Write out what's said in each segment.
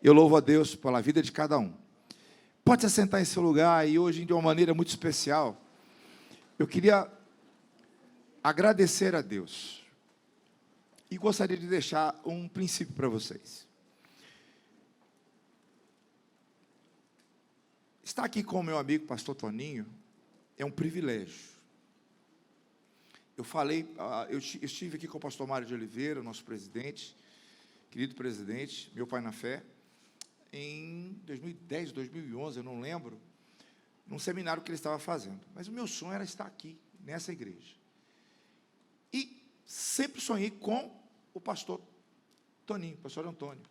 Eu louvo a Deus pela vida de cada um. Pode se sentar em seu lugar, e hoje, de uma maneira muito especial, eu queria agradecer a Deus. E gostaria de deixar um princípio para vocês. Estar aqui com o meu amigo, pastor Toninho, é um privilégio. Eu estive aqui com o pastor Mário de Oliveira, nosso presidente, querido presidente, meu pai na fé, em 2010, 2011, eu não lembro, num seminário que ele estava fazendo. Mas o meu sonho era estar aqui, nessa igreja. E sempre sonhei com o pastor Toninho, pastor Antônio.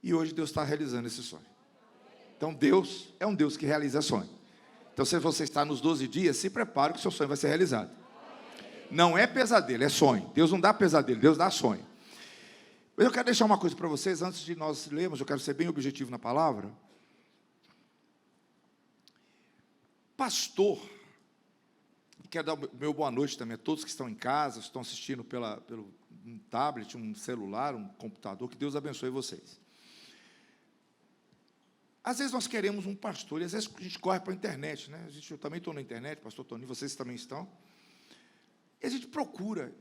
E hoje Deus está realizando esse sonho. Então Deus é um Deus que realiza sonho. Então se você está nos 12 dias, se prepare que o seu sonho vai ser realizado. Não é pesadelo, é sonho. Deus não dá pesadelo, Deus dá sonho. Mas eu quero deixar uma coisa para vocês, antes de nós lermos, eu quero ser bem objetivo na palavra. Pastor, quero dar o meu boa noite também a todos que estão em casa, estão assistindo pelo um tablet, um celular, um computador, que Deus abençoe vocês. Às vezes nós queremos um pastor, e às vezes a gente corre para a internet, né? Eu também estou na internet, pastor Toninho, vocês também estão. E a gente procura,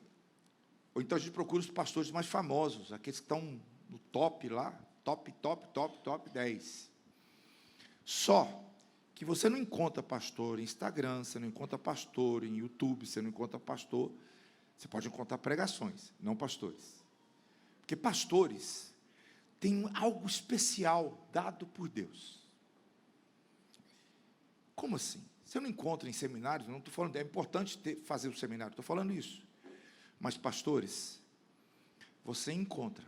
ou então a gente procura os pastores mais famosos, aqueles que estão no top lá, top 10. Só que você não encontra pastor em Instagram, você não encontra pastor em YouTube, você não encontra pastor, você pode encontrar pregações, não pastores. Porque pastores têm algo especial dado por Deus. Como assim? Você não encontra em seminários, não estou falando, é importante fazer o seminário, estou falando isso. Mas pastores, você encontra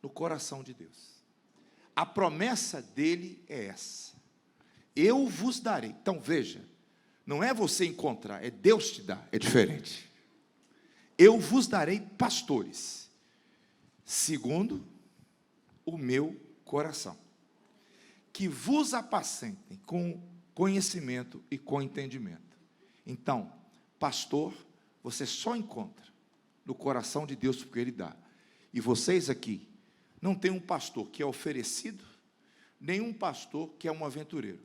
no coração de Deus. A promessa dele é essa. Eu vos darei. Então, veja, não é você encontrar, é Deus te dá, é diferente. Eu vos darei pastores, segundo o meu coração, que vos apacentem com conhecimento e com entendimento. Então, pastor, você só encontra no coração de Deus, porque Ele dá. E vocês aqui, não tem um pastor que é oferecido, nem um pastor que é um aventureiro.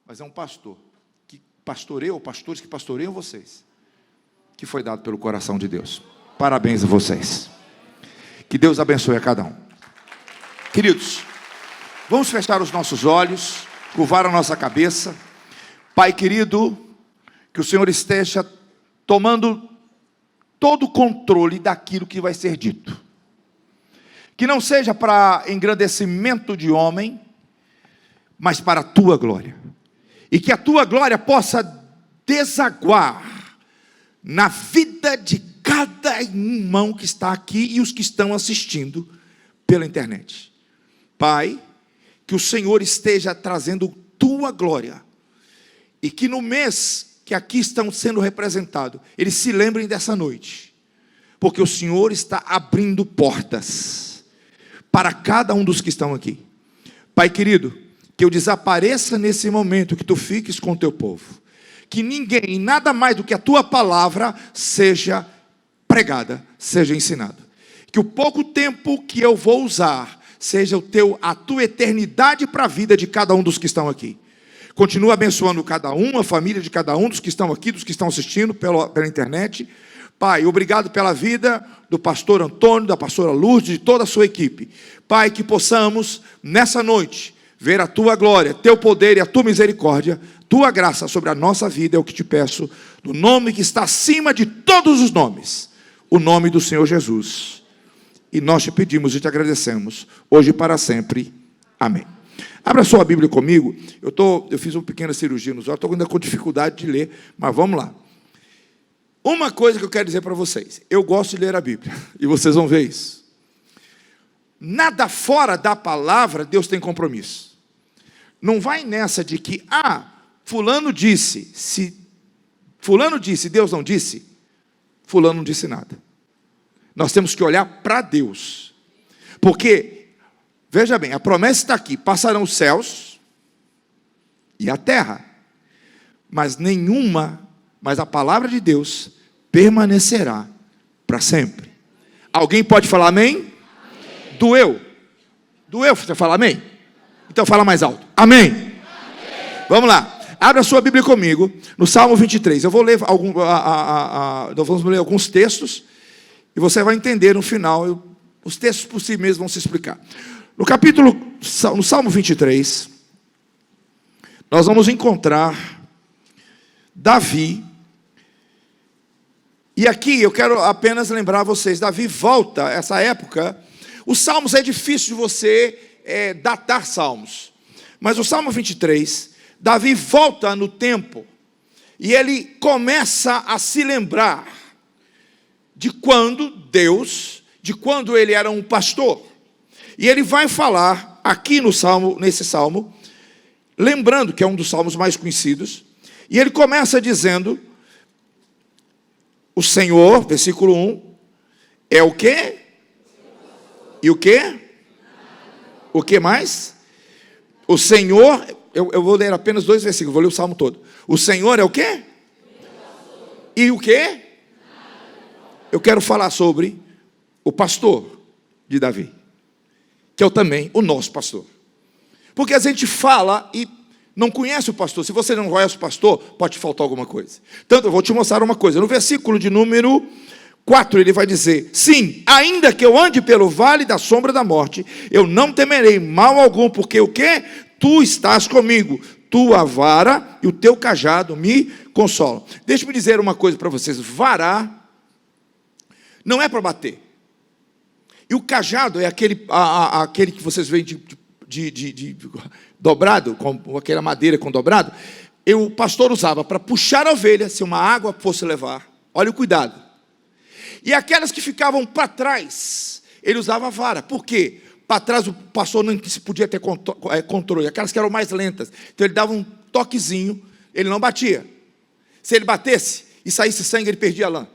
Mas é um pastor que pastoreia, ou pastores que pastoreiam vocês, que foi dado pelo coração de Deus. Parabéns a vocês. Que Deus abençoe a cada um. Queridos, vamos fechar os nossos olhos, curvar a nossa cabeça. Pai querido, que o Senhor esteja tomando todo o controle daquilo que vai ser dito. Que não seja para engrandecimento de homem, mas para a tua glória. E que a tua glória possa desaguar na vida de cada irmão que está aqui e os que estão assistindo pela internet. Pai, que o Senhor esteja trazendo tua glória. E que no mês que aqui estão sendo representados, eles se lembrem dessa noite. Porque o Senhor está abrindo portas para cada um dos que estão aqui. Pai querido, que eu desapareça nesse momento, que tu fiques com o teu povo. Que ninguém, nada mais do que a tua palavra, seja pregada, seja ensinada. Que o pouco tempo que eu vou usar, seja a tua eternidade para a vida de cada um dos que estão aqui. Continua abençoando cada um, a família de cada um dos que estão aqui, dos que estão assistindo pela internet. Pai, obrigado pela vida do pastor Antônio, da pastora Lourdes, de toda a sua equipe. Pai, que possamos, nessa noite, ver a tua glória, teu poder e a tua misericórdia, tua graça sobre a nossa vida, é o que te peço, no nome que está acima de todos os nomes, o nome do Senhor Jesus. E nós te pedimos e te agradecemos, hoje e para sempre. Amém. Abra sua Bíblia comigo. Eu fiz uma pequena cirurgia nos olhos, estou ainda com dificuldade de ler, mas vamos lá. Uma coisa que eu quero dizer para vocês, eu gosto de ler a Bíblia, e vocês vão ver isso. Nada fora da palavra, Deus tem compromisso. Não vai nessa de que, fulano disse, se fulano disse, Deus não disse, fulano não disse nada. Nós temos que olhar para Deus. Porque, veja bem, a promessa está aqui, passarão os céus e a terra, mas a palavra de Deus permanecerá para sempre. Alguém pode falar amém? Doeu? Doeu? Você fala amém? Então fala mais alto. Amém. Amém. Vamos lá. Abra a sua Bíblia comigo, no Salmo 23. Eu vou ler nós vamos ler alguns textos, e você vai entender no final. Os textos por si mesmos vão se explicar. No Salmo 23, nós vamos encontrar Davi. E aqui eu quero apenas lembrar vocês, Davi volta, essa época. Os Salmos é difícil de você datar Salmos. Mas o Salmo 23, Davi volta no tempo. E ele começa a se lembrar de quando ele era um pastor. E ele vai falar aqui nesse salmo, lembrando que é um dos salmos mais conhecidos. E ele começa dizendo: o Senhor, versículo 1, é o quê? E o quê? O que mais? O Senhor, eu vou ler apenas 2 versículos, vou ler o salmo todo. O Senhor é o quê? E o quê? Eu quero falar sobre o pastor de Davi, que é também o nosso pastor. Porque a gente fala e não conhece o pastor. Se você não conhece o pastor, pode te faltar alguma coisa. Tanto eu vou te mostrar uma coisa. No versículo de número 4, ele vai dizer: sim, ainda que eu ande pelo vale da sombra da morte, eu não temerei mal algum, porque o quê? Tu estás comigo, tua vara e o teu cajado me consolam. Deixa-me dizer uma coisa para vocês: vara não é para bater. E o cajado é aquele que vocês veem de dobrado, com aquela madeira com dobrado. O pastor usava para puxar a ovelha, se uma água fosse levar. Olha o cuidado. E aquelas que ficavam para trás, ele usava a vara. Por quê? Para trás o pastor não se podia ter controle. Aquelas que eram mais lentas. Então ele dava um toquezinho, ele não batia. Se ele batesse e saísse sangue, ele perdia a lã.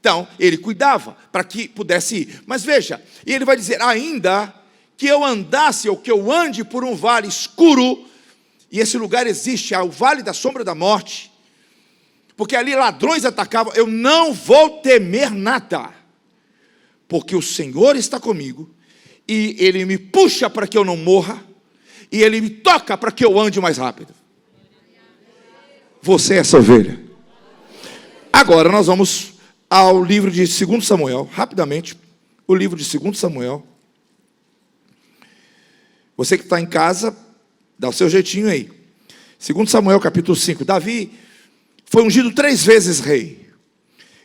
Então, ele cuidava para que pudesse ir. Mas veja, e ele vai dizer: ainda que eu andasse ou que eu ande por um vale escuro, e esse lugar existe, é o vale da sombra da morte, porque ali ladrões atacavam, eu não vou temer nada, porque o Senhor está comigo, e Ele me puxa para que eu não morra, e Ele me toca para que eu ande mais rápido. Você é essa ovelha. Agora nós vamos ao livro de 2 Samuel, rapidamente, o livro de 2 Samuel. Você que está em casa, dá o seu jeitinho aí. 2 Samuel, capítulo 5. Davi foi ungido 3 vezes rei.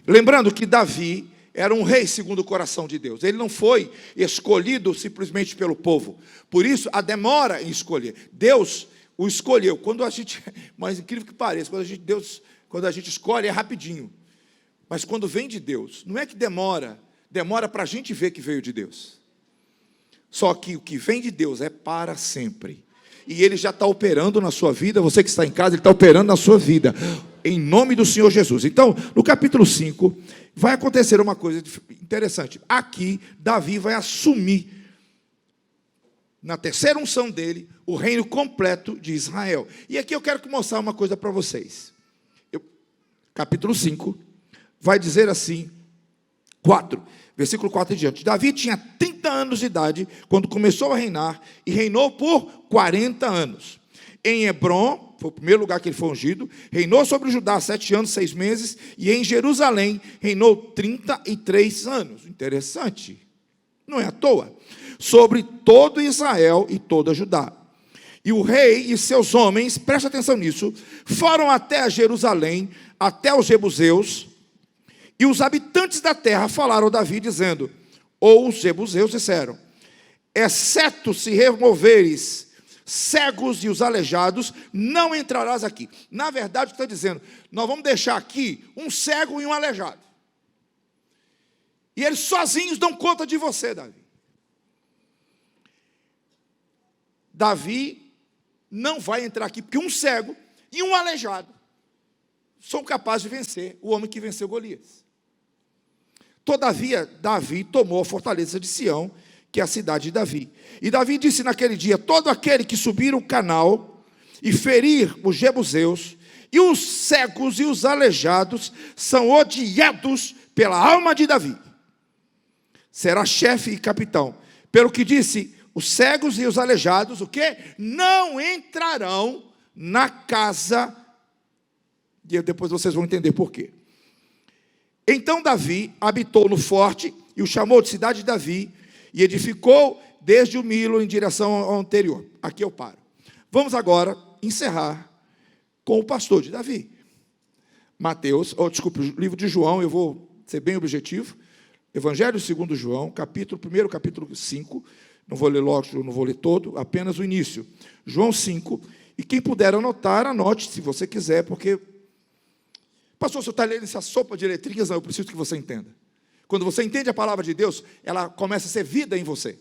Lembrando que Davi era um rei segundo o coração de Deus. Ele não foi escolhido simplesmente pelo povo. Por isso, a demora em escolher. Deus o escolheu. Mais incrível que pareça, quando a gente escolhe é rapidinho. Mas quando vem de Deus, não é que demora para a gente ver que veio de Deus. Só que o que vem de Deus é para sempre. E Ele já está operando na sua vida. Você que está em casa, Ele está operando na sua vida, em nome do Senhor Jesus. Então, no capítulo 5, vai acontecer uma coisa interessante. Aqui, Davi vai assumir, na terceira unção dele, o reino completo de Israel. E aqui eu quero mostrar uma coisa para vocês. Capítulo 5, vai dizer assim, 4, versículo 4 em diante. Davi tinha 30 anos de idade quando começou a reinar, e reinou por 40 anos. Em Hebrom, foi o primeiro lugar que ele foi ungido, reinou sobre Judá 7 anos, 6 meses, e em Jerusalém reinou 33 anos. Interessante, não é à toa. Sobre todo Israel e toda Judá. E o rei e seus homens, presta atenção nisso, foram até Jerusalém, até os jebuseus, e os habitantes da terra falaram a Davi, dizendo, ou os jebuseus disseram, exceto se removeres cegos e os aleijados, não entrarás aqui. Na verdade, está dizendo, nós vamos deixar aqui um cego e um aleijado. E eles sozinhos dão conta de você, Davi. Davi não vai entrar aqui, porque um cego e um aleijado são capazes de vencer o homem que venceu Golias. Todavia, Davi tomou a fortaleza de Sião, que é a cidade de Davi. E Davi disse naquele dia, todo aquele que subir o canal e ferir os jebuseus, e os cegos e os aleijados, são odiados pela alma de Davi. será chefe e capitão. Pelo que disse, os cegos e os aleijados, o quê? Não entrarão na casa. E depois vocês vão entender por quê. Então Davi habitou no forte e o chamou de cidade de Davi e edificou desde o Milo em direção ao anterior. Aqui eu paro. Vamos agora encerrar com o pastor de Davi. Mateus, livro de João, eu vou ser bem objetivo. Evangelho segundo João, capítulo 1, capítulo 5. Não vou ler logo, não vou ler todo, apenas o início. João 5. E quem puder anotar, anote, se você quiser, porque... Pastor, se eu estou lendo essa sopa de letrinhas, não, eu preciso que você entenda. Quando você entende a palavra de Deus, ela começa a ser vida em você.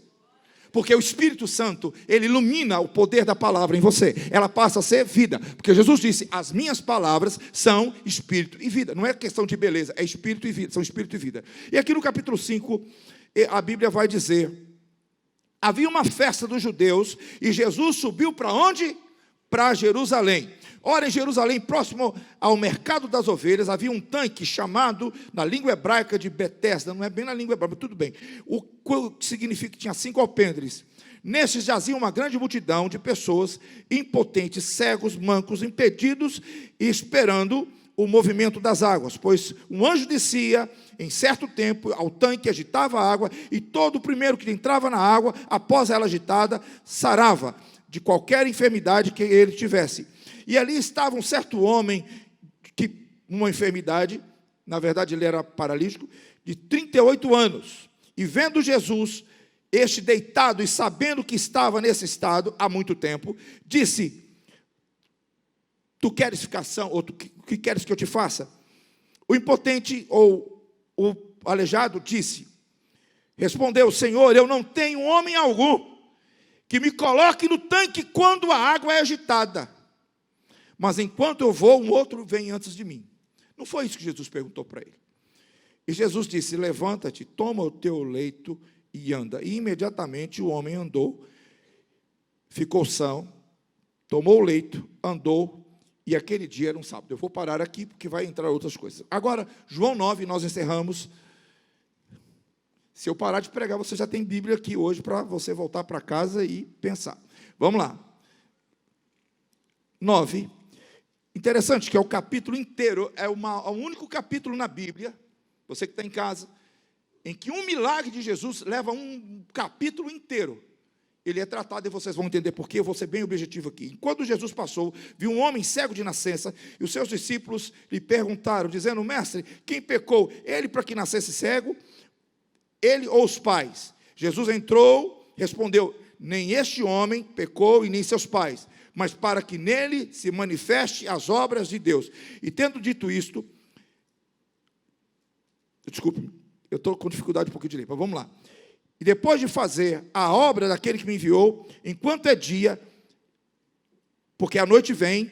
Porque o Espírito Santo, ele ilumina o poder da palavra em você. Ela passa a ser vida. Porque Jesus disse, as minhas palavras são espírito e vida. Não é questão de beleza, é espírito e vida. São espírito e vida. E aqui no capítulo 5, a Bíblia vai dizer, havia uma festa dos judeus e Jesus subiu para onde? Para Jerusalém. Ora, em Jerusalém, próximo ao mercado das ovelhas, havia um tanque chamado, na língua hebraica, de Betesda. Não é bem na língua hebraica, mas tudo bem. O que significa que tinha 5 alpendres. Nesses jazia uma grande multidão de pessoas impotentes, cegos, mancos, impedidos e esperando o movimento das águas. Pois um anjo descia, em certo tempo, ao tanque, agitava a água, e todo o primeiro que entrava na água, após ela agitada, sarava de qualquer enfermidade que ele tivesse. E ali estava um certo homem, que uma enfermidade, na verdade ele era paralítico, de 38 anos. E vendo Jesus, este deitado e sabendo que estava nesse estado há muito tempo, disse, tu queres ficar são, ou o que queres que eu te faça? O impotente, ou o aleijado, disse, respondeu, Senhor, eu não tenho homem algum que me coloque no tanque quando a água é agitada. Mas enquanto eu vou, um outro vem antes de mim. Não foi isso que Jesus perguntou para ele. E Jesus disse, levanta-te, toma o teu leito e anda. E imediatamente o homem andou, ficou são, tomou o leito, andou, e aquele dia era um sábado. Eu vou parar aqui, porque vai entrar outras coisas. Agora, João 9, nós encerramos. Se eu parar de pregar, você já tem Bíblia aqui hoje, para você voltar para casa e pensar. Vamos lá. 9. Interessante que é o capítulo inteiro, é o único capítulo na Bíblia, você que está em casa, em que um milagre de Jesus leva um capítulo inteiro. Ele é tratado, e vocês vão entender por quê, eu vou ser bem objetivo aqui. Enquanto Jesus passou, viu um homem cego de nascença, e os seus discípulos lhe perguntaram, dizendo, mestre, quem pecou? Ele para que nascesse cego? Ele ou os pais? Jesus entrou, respondeu, nem este homem pecou e nem seus pais, mas para que nele se manifeste as obras de Deus. E tendo dito isto, desculpe-me, eu estou com dificuldade um pouquinho de ler, mas vamos lá. E depois de fazer a obra daquele que me enviou, enquanto é dia, porque a noite vem,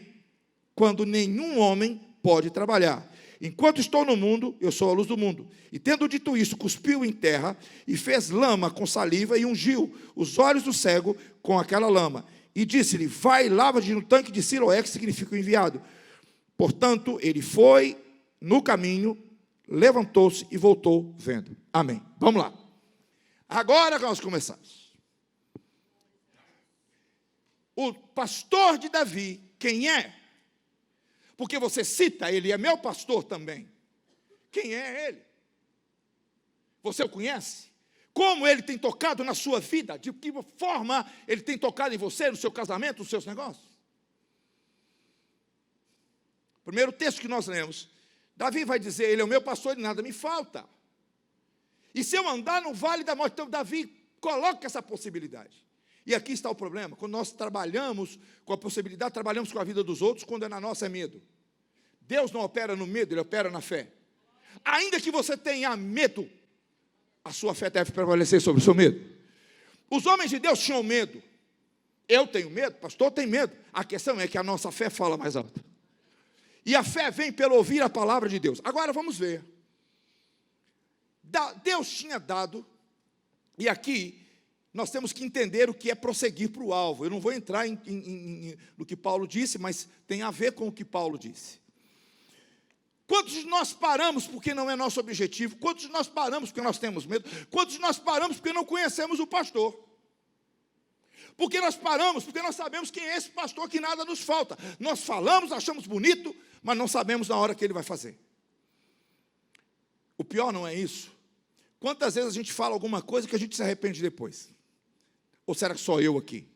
quando nenhum homem pode trabalhar. Enquanto estou no mundo, eu sou a luz do mundo. E tendo dito isso, cuspiu em terra, e fez lama com saliva, e ungiu os olhos do cego com aquela lama. E disse-lhe, vai, lava-te no tanque de Siloé, que significa o enviado. Portanto, ele foi no caminho, levantou-se e voltou vendo. Amém. Vamos lá. Agora nós começamos. O pastor de Davi, quem é? Porque você cita, ele é meu pastor também. Quem é ele? Você o conhece? Como ele tem tocado na sua vida? De que forma ele tem tocado em você, no seu casamento, nos seus negócios? Primeiro texto que nós lemos, Davi vai dizer, ele é o meu pastor e nada me falta. E se eu andar no vale da morte, então Davi coloca essa possibilidade. E aqui está o problema, quando nós trabalhamos com a possibilidade, trabalhamos com a vida dos outros, quando é na nossa é medo. Deus não opera no medo, Ele opera na fé. Ainda que você tenha medo, a sua fé deve prevalecer sobre o seu medo. Os homens de Deus tinham medo. Eu tenho medo, pastor tem medo. A questão é que a nossa fé fala mais alto. E a fé vem pelo ouvir a palavra de Deus. Agora vamos ver. Deus tinha dado, e aqui nós temos que entender o que é prosseguir para o alvo. Eu não vou entrar no que Paulo disse, mas tem a ver com o que Paulo disse. Quantos de nós paramos porque não é nosso objetivo? Quantos de nós paramos porque nós temos medo? Quantos de nós paramos porque não conhecemos o pastor? Porque nós paramos porque nós sabemos quem é esse pastor que nada nos falta. Nós falamos, achamos bonito, mas não sabemos na hora que ele vai fazer. O pior não é isso. Quantas vezes a gente fala alguma coisa que a gente se arrepende depois? Ou será que só eu aqui?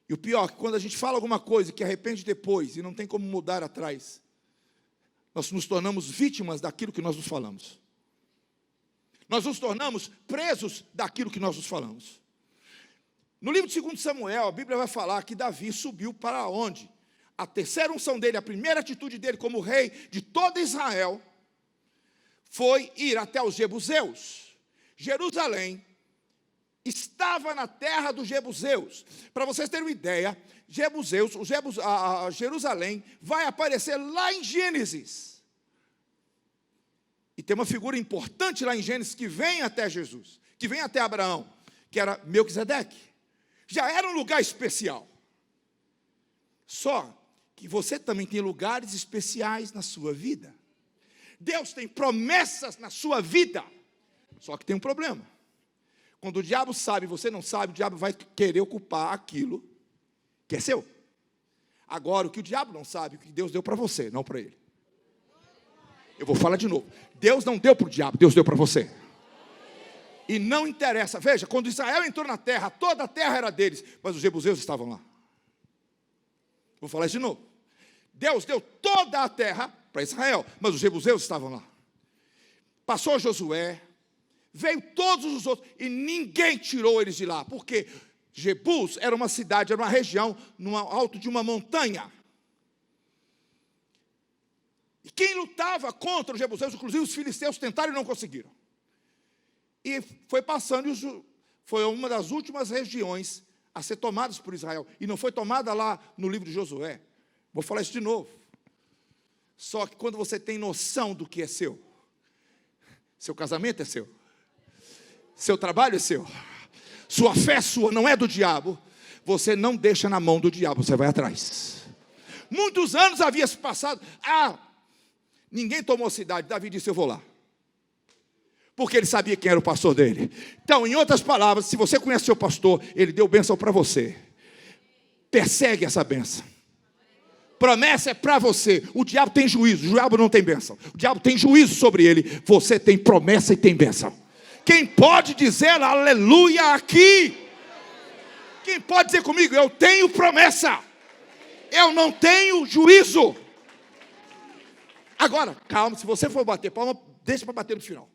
E o pior é que quando a gente fala alguma coisa que arrepende depois e não tem como mudar atrás, nós nos tornamos vítimas daquilo que nós nos falamos. Nós nos tornamos presos daquilo que nós nos falamos. No livro de 2 Samuel, a Bíblia vai falar que Davi subiu para onde? A terceira unção dele, a primeira atitude dele como rei de toda Israel, foi ir até os jebuseus. Jerusalém estava na terra dos jebuseus. Para vocês terem uma ideia, Jerusalém vai aparecer lá em Gênesis. E tem uma figura importante lá em Gênesis que vem até Jesus, que vem até Abraão, que era Melquisedeque. Já era um lugar especial. Só que você também tem lugares especiais na sua vida. Deus tem promessas na sua vida. Só que tem um problema. Quando o diabo sabe e você não sabe, o diabo vai querer ocupar aquilo que é seu. Agora, o que o diabo não sabe, o que Deus deu para você, não para ele. Eu vou falar de novo. Deus não deu para o diabo, Deus deu para você. E não interessa. Veja, quando Israel entrou na terra, toda a terra era deles, mas os jebuseus estavam lá. Vou falar isso de novo. Deus deu toda a terra para Israel, mas os jebuseus estavam lá. Passou Josué, veio todos os outros, e ninguém tirou eles de lá, porque Jebus era uma cidade, era uma região, no alto de uma montanha. E quem lutava contra os jebuseus, inclusive os filisteus, tentaram e não conseguiram. E foi passando, foi uma das últimas regiões a ser tomadas por Israel, e não foi tomada lá no livro de Josué. Vou falar isso de novo. Só que quando você tem noção do que é seu casamento é seu, seu trabalho é seu, sua fé é sua, não é do diabo, você não deixa na mão do diabo, você vai atrás. Muitos anos havia se passado, ninguém tomou a cidade, Davi disse, eu vou lá. Porque ele sabia quem era o pastor dele. Então, em outras palavras, se você conhece seu pastor, ele deu bênção para você. Persegue essa bênção. Promessa é para você. O diabo tem juízo, o diabo não tem bênção. O diabo tem juízo sobre ele. Você tem promessa e tem bênção. Quem pode dizer aleluia aqui? Quem pode dizer comigo, eu tenho promessa. Eu não tenho juízo. Agora, calma, se você for bater palma, deixa para bater no final.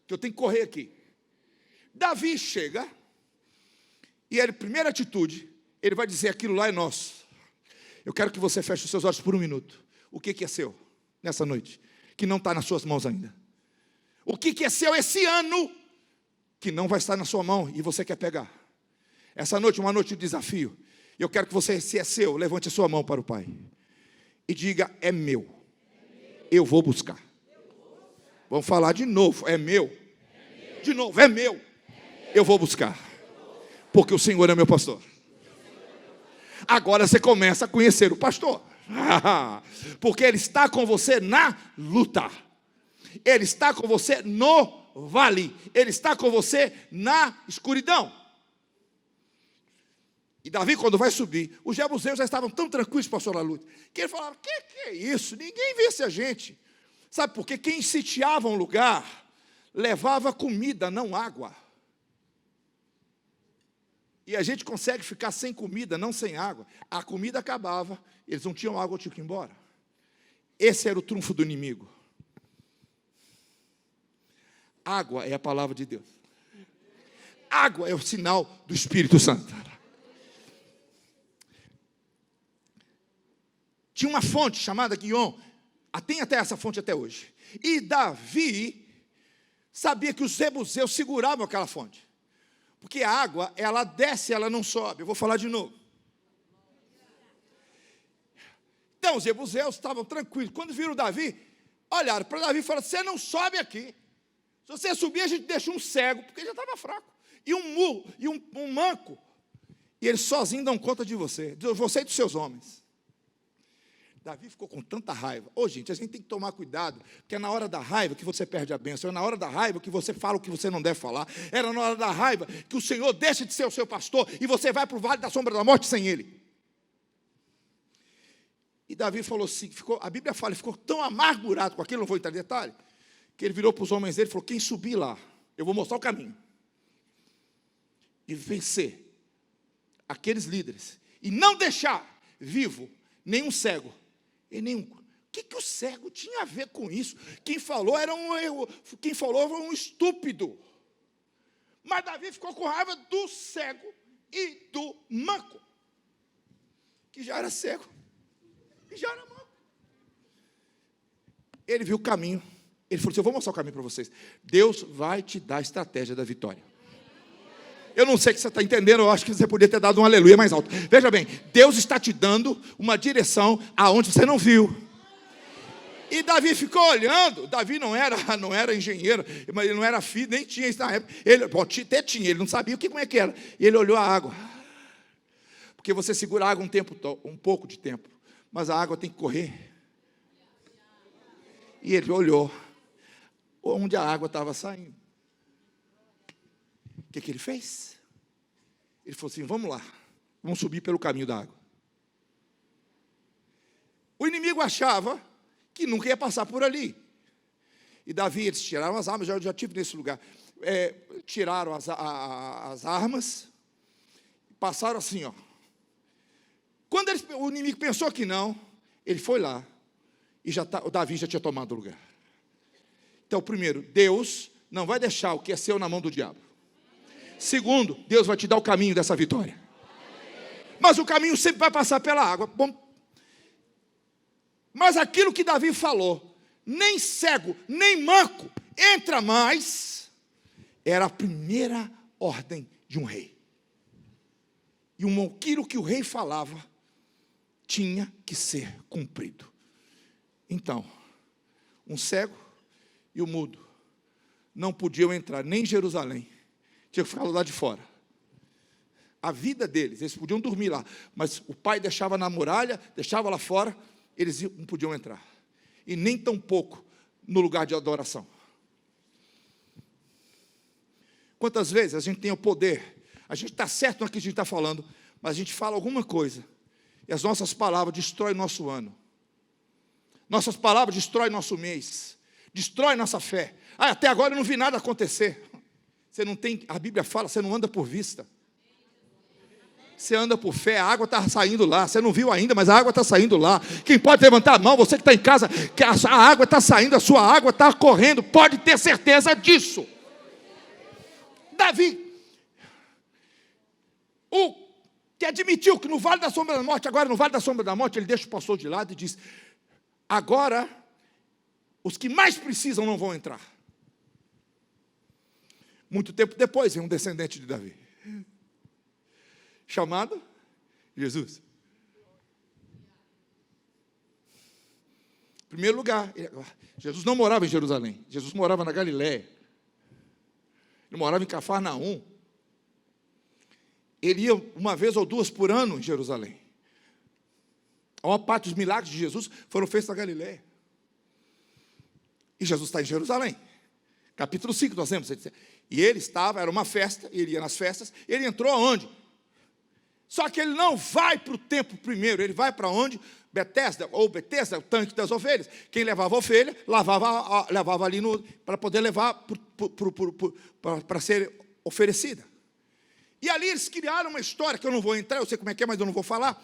Que eu tenho que correr aqui. Davi chega, e ele, primeira atitude, ele vai dizer, aquilo lá é nosso. Eu quero que você feche os seus olhos por um minuto. O que é seu nessa noite? Que não está nas suas mãos ainda. O que é seu esse ano? Que não vai estar na sua mão e você quer pegar. Essa noite é uma noite de desafio. Eu quero que você, se é seu, levante a sua mão para o Pai. E diga, é meu. Eu vou buscar. Vamos falar de novo, é meu. De novo, é meu. Eu vou buscar. Porque o Senhor é meu pastor. Agora você começa a conhecer o pastor. Porque ele está com você na luta. Ele está com você no vale. Ele está com você na escuridão. E Davi, quando vai subir, os jebuseus já estavam tão tranquilos, pastor Laluta, que ele falava, que é isso? Ninguém vence a gente. Sabe por quê? Quem sitiava um lugar, levava comida, não água. E a gente consegue ficar sem comida, não sem água. A comida acabava, eles não tinham água, tinham que ir embora. Esse era o trunfo do inimigo. Água é a palavra de Deus. Água é o sinal do Espírito Santo. Tinha uma fonte chamada Guion, tem até essa fonte até hoje. E Davi sabia que os jebuseus seguravam aquela fonte. Porque a água, ela desce, ela não sobe. Eu vou falar de novo. Então, os jebuseus estavam tranquilos. Quando viram Davi, olharam para Davi e falaram, você não sobe aqui. Se você subir, a gente deixa um cego, porque ele já estava fraco. E um murro, e um manco. E eles sozinhos dão conta de você e dos seus homens. Davi ficou com tanta raiva. Gente, a gente tem que tomar cuidado, porque é na hora da raiva que você perde a bênção, é na hora da raiva que você fala o que você não deve falar, era na hora da raiva que o Senhor deixa de ser o seu pastor e você vai para o vale da sombra da morte sem Ele. E Davi falou assim, a Bíblia fala, ele ficou tão amargurado com aquilo, não vou entrar em detalhe, que ele virou para os homens dele e falou, quem subir lá, eu vou mostrar o caminho. E vencer aqueles líderes, e não deixar vivo nenhum cego, e nenhum. O que o cego tinha a ver com isso? Quem falou era um estúpido. Mas Davi ficou com raiva do cego e do manco, que já era cego e já era manco. Ele viu o caminho. Ele falou assim, eu vou mostrar o caminho para vocês. Deus vai te dar a estratégia da vitória. Eu não sei o que você está entendendo, eu acho que você poderia ter dado um aleluia mais alto. Veja bem, Deus está te dando uma direção aonde você não viu. E Davi ficou olhando. Davi não era engenheiro, mas ele não era filho, nem tinha isso na época. Ele até tinha, ele não sabia como é que era. E ele olhou a água. Porque você segura a água um pouco de tempo, mas a água tem que correr. E ele olhou onde a água estava saindo. O que ele fez? Ele falou assim, vamos lá, vamos subir pelo caminho da água. O inimigo achava que nunca ia passar por ali. E Davi, eles tiraram as armas, eu já estive nesse lugar. Tiraram as armas, passaram assim, ó. Quando o inimigo pensou que não, ele foi lá, e o Davi já tinha tomado o lugar. Então, primeiro, Deus não vai deixar o que é seu na mão do diabo. Segundo, Deus vai te dar o caminho dessa vitória. Mas o caminho sempre vai passar pela água. Bom, mas aquilo que Davi falou, nem cego, nem manco, entra mais, era a primeira ordem de um rei. E aquilo que o rei falava, tinha que ser cumprido. Então, um cego e o mudo não podiam entrar nem em Jerusalém, tinha que ficar lá de fora. A vida deles, eles podiam dormir lá, mas o pai deixava na muralha, deixava lá fora, eles não podiam entrar. E nem tampouco no lugar de adoração. Quantas vezes a gente tem o poder, a gente está certo no que a gente está falando, mas a gente fala alguma coisa, e as nossas palavras destroem nosso ano. Nossas palavras destroem nosso mês, destrói nossa fé. Até agora eu não vi nada acontecer. Você não tem, a Bíblia fala, você não anda por vista. Você anda por fé, a água está saindo lá. Você não viu ainda, mas a água está saindo lá. Quem pode levantar a mão, você que está em casa, que a água está saindo, a sua água está correndo. Pode ter certeza disso. Davi, o que admitiu que no Vale da Sombra da Morte, agora no Vale da Sombra da Morte, ele deixa o pastor de lado e diz, agora, os que mais precisam não vão entrar. Muito tempo depois, vem um descendente de Davi, chamado Jesus. Em primeiro lugar, Jesus não morava em Jerusalém, Jesus morava na Galiléia. Ele morava em Cafarnaum. Ele ia uma vez ou duas por ano em Jerusalém. A maior parte dos milagres de Jesus foram feitos na Galiléia. E Jesus está em Jerusalém. Capítulo 5, nós vemos. E ele estava, era uma festa, ele ia nas festas, ele entrou aonde? Só que ele não vai para o templo primeiro, ele vai para onde? Betesda, o tanque das ovelhas. Quem levava a ovelha, levava ali para poder levar para ser oferecida. E ali eles criaram uma história, que eu não vou entrar, eu sei como é que é, mas eu não vou falar,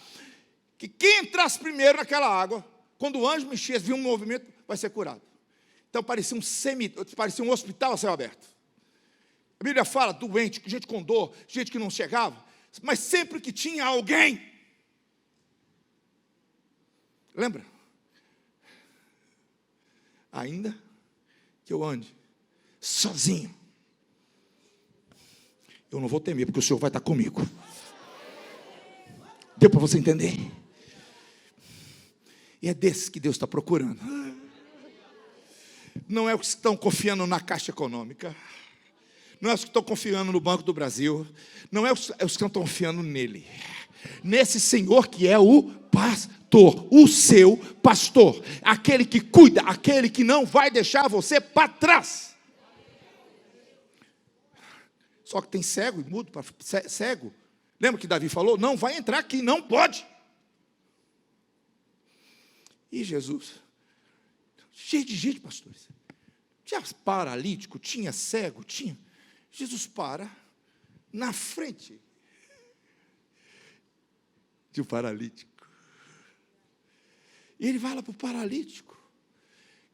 que quem entrasse primeiro naquela água, quando o anjo mexia, viu um movimento, vai ser curado. Então parecia um hospital a céu aberto. A Bíblia fala, doente, gente com dor, gente que não chegava, mas sempre que tinha alguém, lembra? Ainda que eu ande sozinho, eu não vou temer, porque o Senhor vai estar comigo. Deu para você entender? E é desses que Deus está procurando. Não é os que estão confiando na Caixa Econômica, não é os que estão confiando no Banco do Brasil, não é os que estão confiando nele. nesse Senhor que é o pastor, o seu pastor, aquele que cuida, aquele que não vai deixar você para trás. Só que tem cego e mudo, cego. Lembra que Davi falou? Não vai entrar aqui, não pode. E Jesus, cheio de gente, pastores. Tinha paralítico, tinha cego, tinha. Jesus para na frente de um paralítico. E ele vai lá para o paralítico.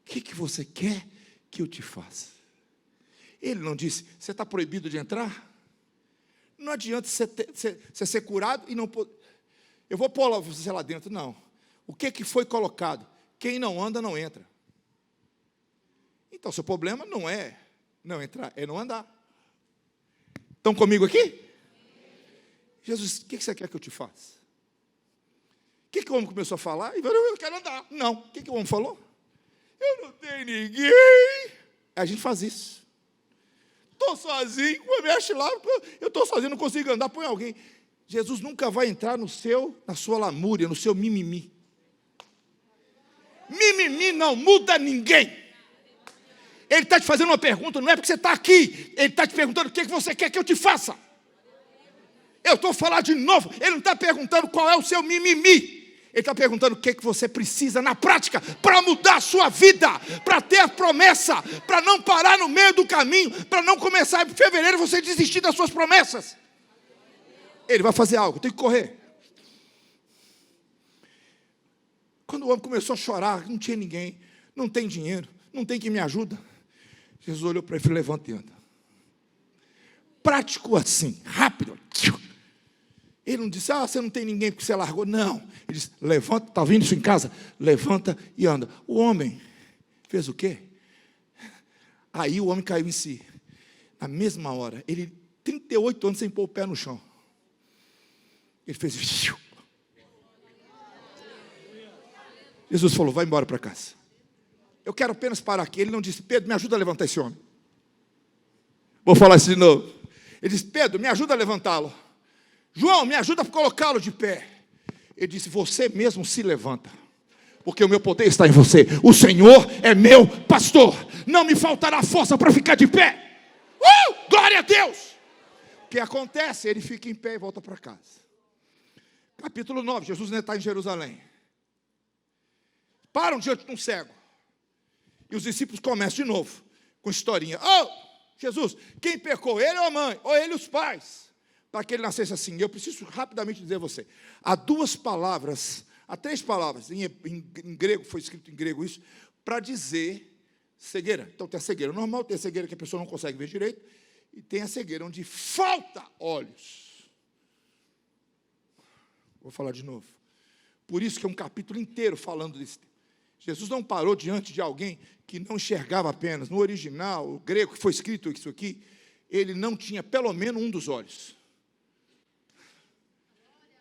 O que você quer que eu te faça? Ele não disse, você está proibido de entrar? Não adianta você ser curado e não pôr. Eu vou pôr você lá dentro. Não. O que foi colocado? Quem não anda, não entra. Então, seu problema não é não entrar, é não andar. Estão comigo aqui? Jesus, o que você quer que eu te faça? O que o homem começou a falar? Eu quero andar. Não. O que o homem falou? Eu não tenho ninguém. A gente faz isso. Estou sozinho, mexe lá, eu estou sozinho, não consigo andar, põe alguém. Jesus nunca vai entrar na sua lamúria, no seu mimimi. Mimimi não muda ninguém. Ele está te fazendo uma pergunta, não é porque você está aqui, ele está te perguntando o que você quer que eu te faça. Eu estou falando de novo, ele não está perguntando qual é o seu mimimi. Ele está perguntando o que você precisa na prática para mudar a sua vida, para ter a promessa, para não parar no meio do caminho, para não começar em fevereiro você desistir das suas promessas. Ele vai fazer algo, tem que correr. Quando o homem começou a chorar, não tinha ninguém, não tem dinheiro, não tem quem me ajuda. Jesus olhou para ele e falou, levanta e anda. Prático assim, rápido. Ele não disse, você não tem ninguém porque você largou. Não. Ele disse, levanta, está ouvindo isso em casa? Levanta e anda. O homem fez o quê? Aí o homem caiu em si. Na mesma hora, ele, 38 anos sem pôr o pé no chão. Ele fez isso. Jesus falou, vai embora para casa. Eu quero apenas parar aqui. Ele não disse, Pedro, me ajuda a levantar esse homem. Vou falar isso de novo. Ele disse, Pedro, me ajuda a levantá-lo. João, me ajuda a colocá-lo de pé. Ele disse, você mesmo se levanta, porque o meu poder está em você. O Senhor é meu pastor. Não me faltará força para ficar de pé. Glória a Deus. O que acontece? Ele fica em pé e volta para casa. Capítulo 9, Jesus ainda está em Jerusalém. Param diante de um cego. E os discípulos começam de novo, com historinha. Jesus, quem pecou? Ele ou a mãe? Ou ele e os pais? Para que ele nascesse assim. Eu preciso rapidamente dizer a você. Há três palavras, em grego, foi escrito em grego isso, para dizer cegueira. Então tem a cegueira normal, tem a cegueira que a pessoa não consegue ver direito, e tem a cegueira onde falta olhos. Vou falar de novo. Por isso que é um capítulo inteiro falando desse tema. Jesus não parou diante de alguém que não enxergava apenas. No original, o grego que foi escrito isso aqui, ele não tinha pelo menos um dos olhos.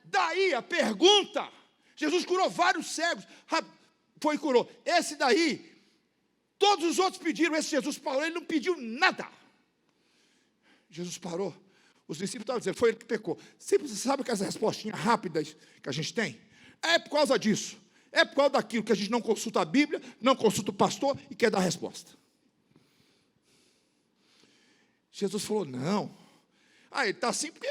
Daí a pergunta, Jesus curou vários cegos, curou. Esse daí, todos os outros pediram, esse Jesus parou, ele não pediu nada. Jesus parou, os discípulos estavam dizendo, foi ele que pecou. Sempre você sabe que as respostinhas rápidas que a gente tem, é por causa disso, é por causa daquilo que a gente não consulta a Bíblia, não consulta o pastor e quer dar a resposta. Jesus falou, não, ele está assim porque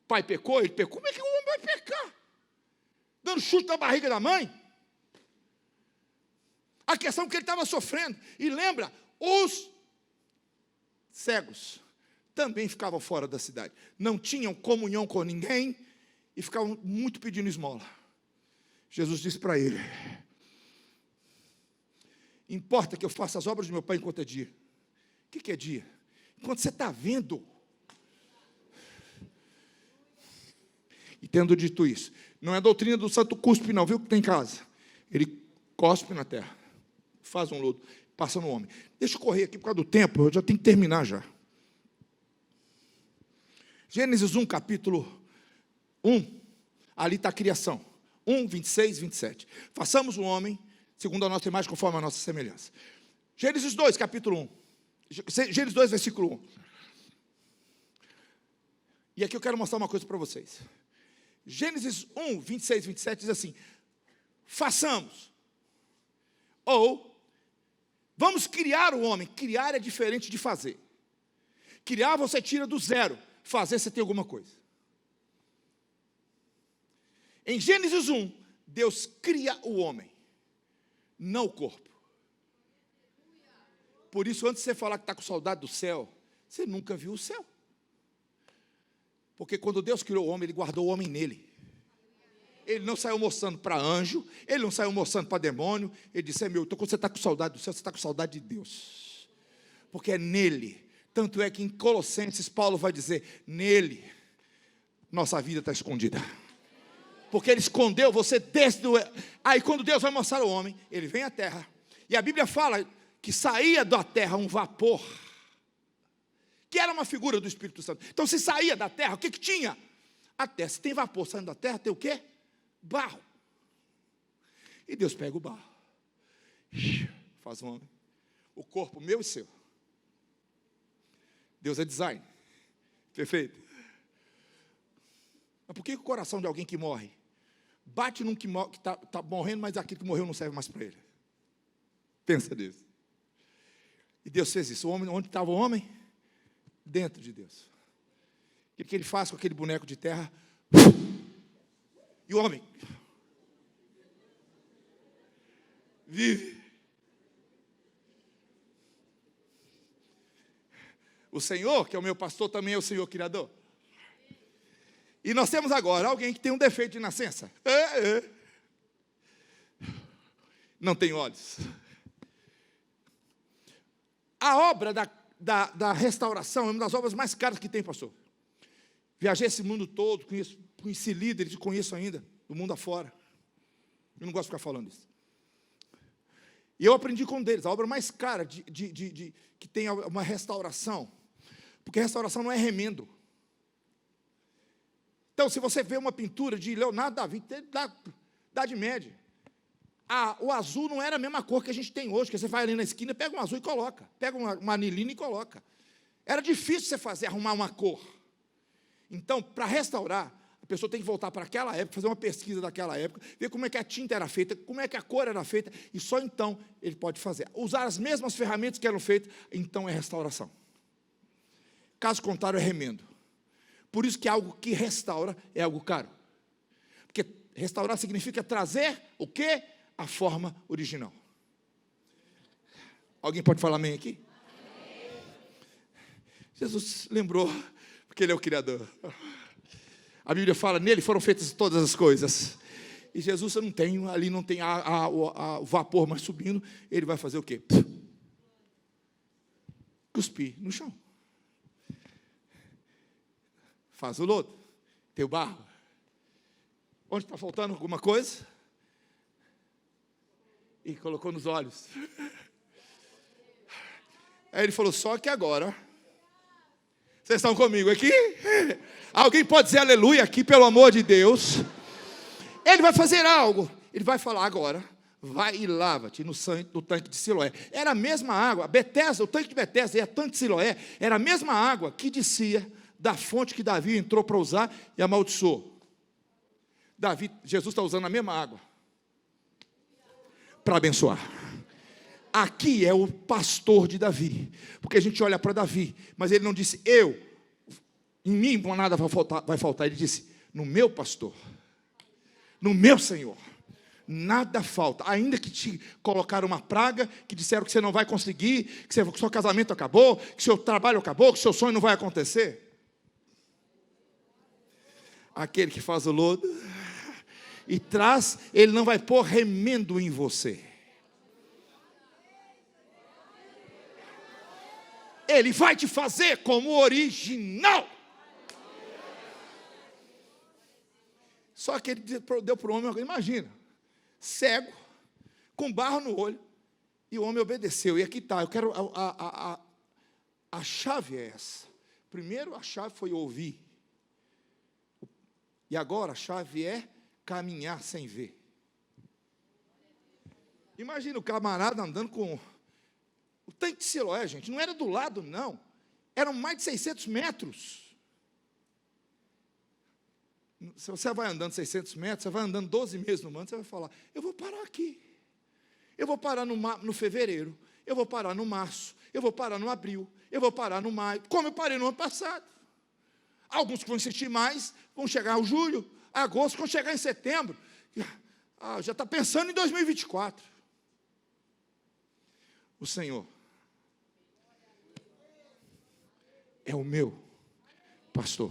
o pai pecou, ele pecou, como é que o homem vai pecar? Dando chute na barriga da mãe? A questão é que ele estava sofrendo. E lembra, os cegos também ficavam fora da cidade. Não tinham comunhão com ninguém e ficavam muito pedindo esmola. Jesus disse para ele, importa que eu faça as obras do meu pai enquanto é dia. O que é dia? Enquanto você está vendo. E tendo dito isso, não é doutrina do santo cuspe não, viu que tem em casa. Ele cospe na terra, faz um lodo, passa no homem. Deixa eu correr aqui por causa do tempo, eu já tenho que terminar já. Gênesis 1, capítulo 1, ali está a criação. 1, 26, 27. Façamos o homem segundo a nossa imagem, conforme a nossa semelhança. Gênesis 2, capítulo 1. Gênesis 2, versículo 1. E aqui eu quero mostrar uma coisa para vocês. Gênesis 1, 26, 27 diz assim: façamos. Ou, vamos criar o homem. Criar é diferente de fazer. Criar você tira do zero. Fazer você tem alguma coisa. Em Gênesis 1, Deus cria o homem, não o corpo. Por isso, antes de você falar que está com saudade do céu, você nunca viu o céu. Porque quando Deus criou o homem, Ele guardou o homem nele. Ele não saiu mostrando para anjo, Ele não saiu mostrando para demônio. Ele disse: é meu, então quando você está com saudade do céu, você está com saudade de Deus. Porque é nele. Tanto é que em Colossenses, Paulo vai dizer: nele, nossa vida está escondida. Porque Ele escondeu você desde o... Aí quando Deus vai mostrar o homem, Ele vem à terra. E a Bíblia fala que saía da terra um vapor, que era uma figura do Espírito Santo. Então, se saía da terra, o que tinha? A terra. Se tem vapor saindo da terra, tem o quê? Barro. E Deus pega o barro, faz um homem, o corpo meu e seu. Deus é design, perfeito. Mas por que o coração de alguém que morre bate num que está morrendo, mas aquele que morreu não serve mais para ele? Pensa nisso. E Deus fez isso. O homem, onde estava o homem? Dentro de Deus. O que ele faz com aquele boneco de terra? E o homem vive. O Senhor, que é o meu pastor, também é o Senhor Criador. E nós temos agora alguém que tem um defeito de nascença. Não tem olhos. A obra da restauração é uma das obras mais caras que tem, pastor. Viajei esse mundo todo, conheci líderes e conheço ainda, do mundo afora. Eu não gosto de ficar falando isso. E eu aprendi com um deles, a obra mais cara que tem uma restauração. Porque restauração não é remendo. Então, se você vê uma pintura de Leonardo da Vinci, da Idade Média, o azul não era a mesma cor que a gente tem hoje, que você vai ali na esquina, pega um azul e coloca, pega uma anilina e coloca. Era difícil você arrumar uma cor. Então, para restaurar, a pessoa tem que voltar para aquela época, fazer uma pesquisa daquela época, ver como é que a tinta era feita, como é que a cor era feita, e só então ele pode fazer. Usar as mesmas ferramentas que eram feitas, então é restauração. Caso contrário, é remendo. Por isso que algo que restaura é algo caro. Porque restaurar significa trazer o quê? A forma original. Alguém pode falar amém aqui? Amém. Jesus lembrou, porque Ele é o Criador. A Bíblia fala, nele foram feitas todas as coisas. E Jesus ali não tem o vapor mais subindo, Ele vai fazer o quê? Cuspir no chão. Faz o lodo, tem o barro. Onde está faltando alguma coisa? E colocou nos olhos. Aí ele falou, só que agora, vocês estão comigo aqui? Alguém pode dizer aleluia aqui, pelo amor de Deus? Ele vai fazer algo. Ele vai falar agora, vai e lava-te no tanque de Siloé. Era a mesma água, Betesda, o tanque de Betesda e a tanque de Siloé, era a mesma água que descia da fonte que Davi entrou para usar e amaldiçoou. Jesus está usando a mesma água para abençoar. Aqui é o pastor de Davi, porque a gente olha para Davi, mas ele não disse, em mim nada vai faltar. Ele disse, no meu pastor, no meu Senhor, nada falta. Ainda que te colocaram uma praga, que disseram que você não vai conseguir, que seu casamento acabou, que seu trabalho acabou, que seu sonho não vai acontecer. Aquele que faz o lodo e traz, ele não vai pôr remendo em você. Ele vai te fazer como original. Só que ele deu para o homem, imagina, cego, com barro no olho, e o homem obedeceu. E aqui está, eu quero, a chave é essa. Primeiro a chave foi ouvir. E agora a chave é caminhar sem ver. Imagina o camarada andando com... O tanque de Siloé, gente, não era do lado, não. Eram mais de 600 metros. Se você vai andando 600 metros, você vai andando 12 meses no ano, você vai falar, eu vou parar aqui. Eu vou parar no fevereiro, eu vou parar no março, eu vou parar no abril, eu vou parar no maio, como eu parei no ano passado. Alguns que vão insistir mais, vão chegar ao julho, agosto, vão chegar em setembro. Já está pensando em 2024. O Senhor é o meu pastor.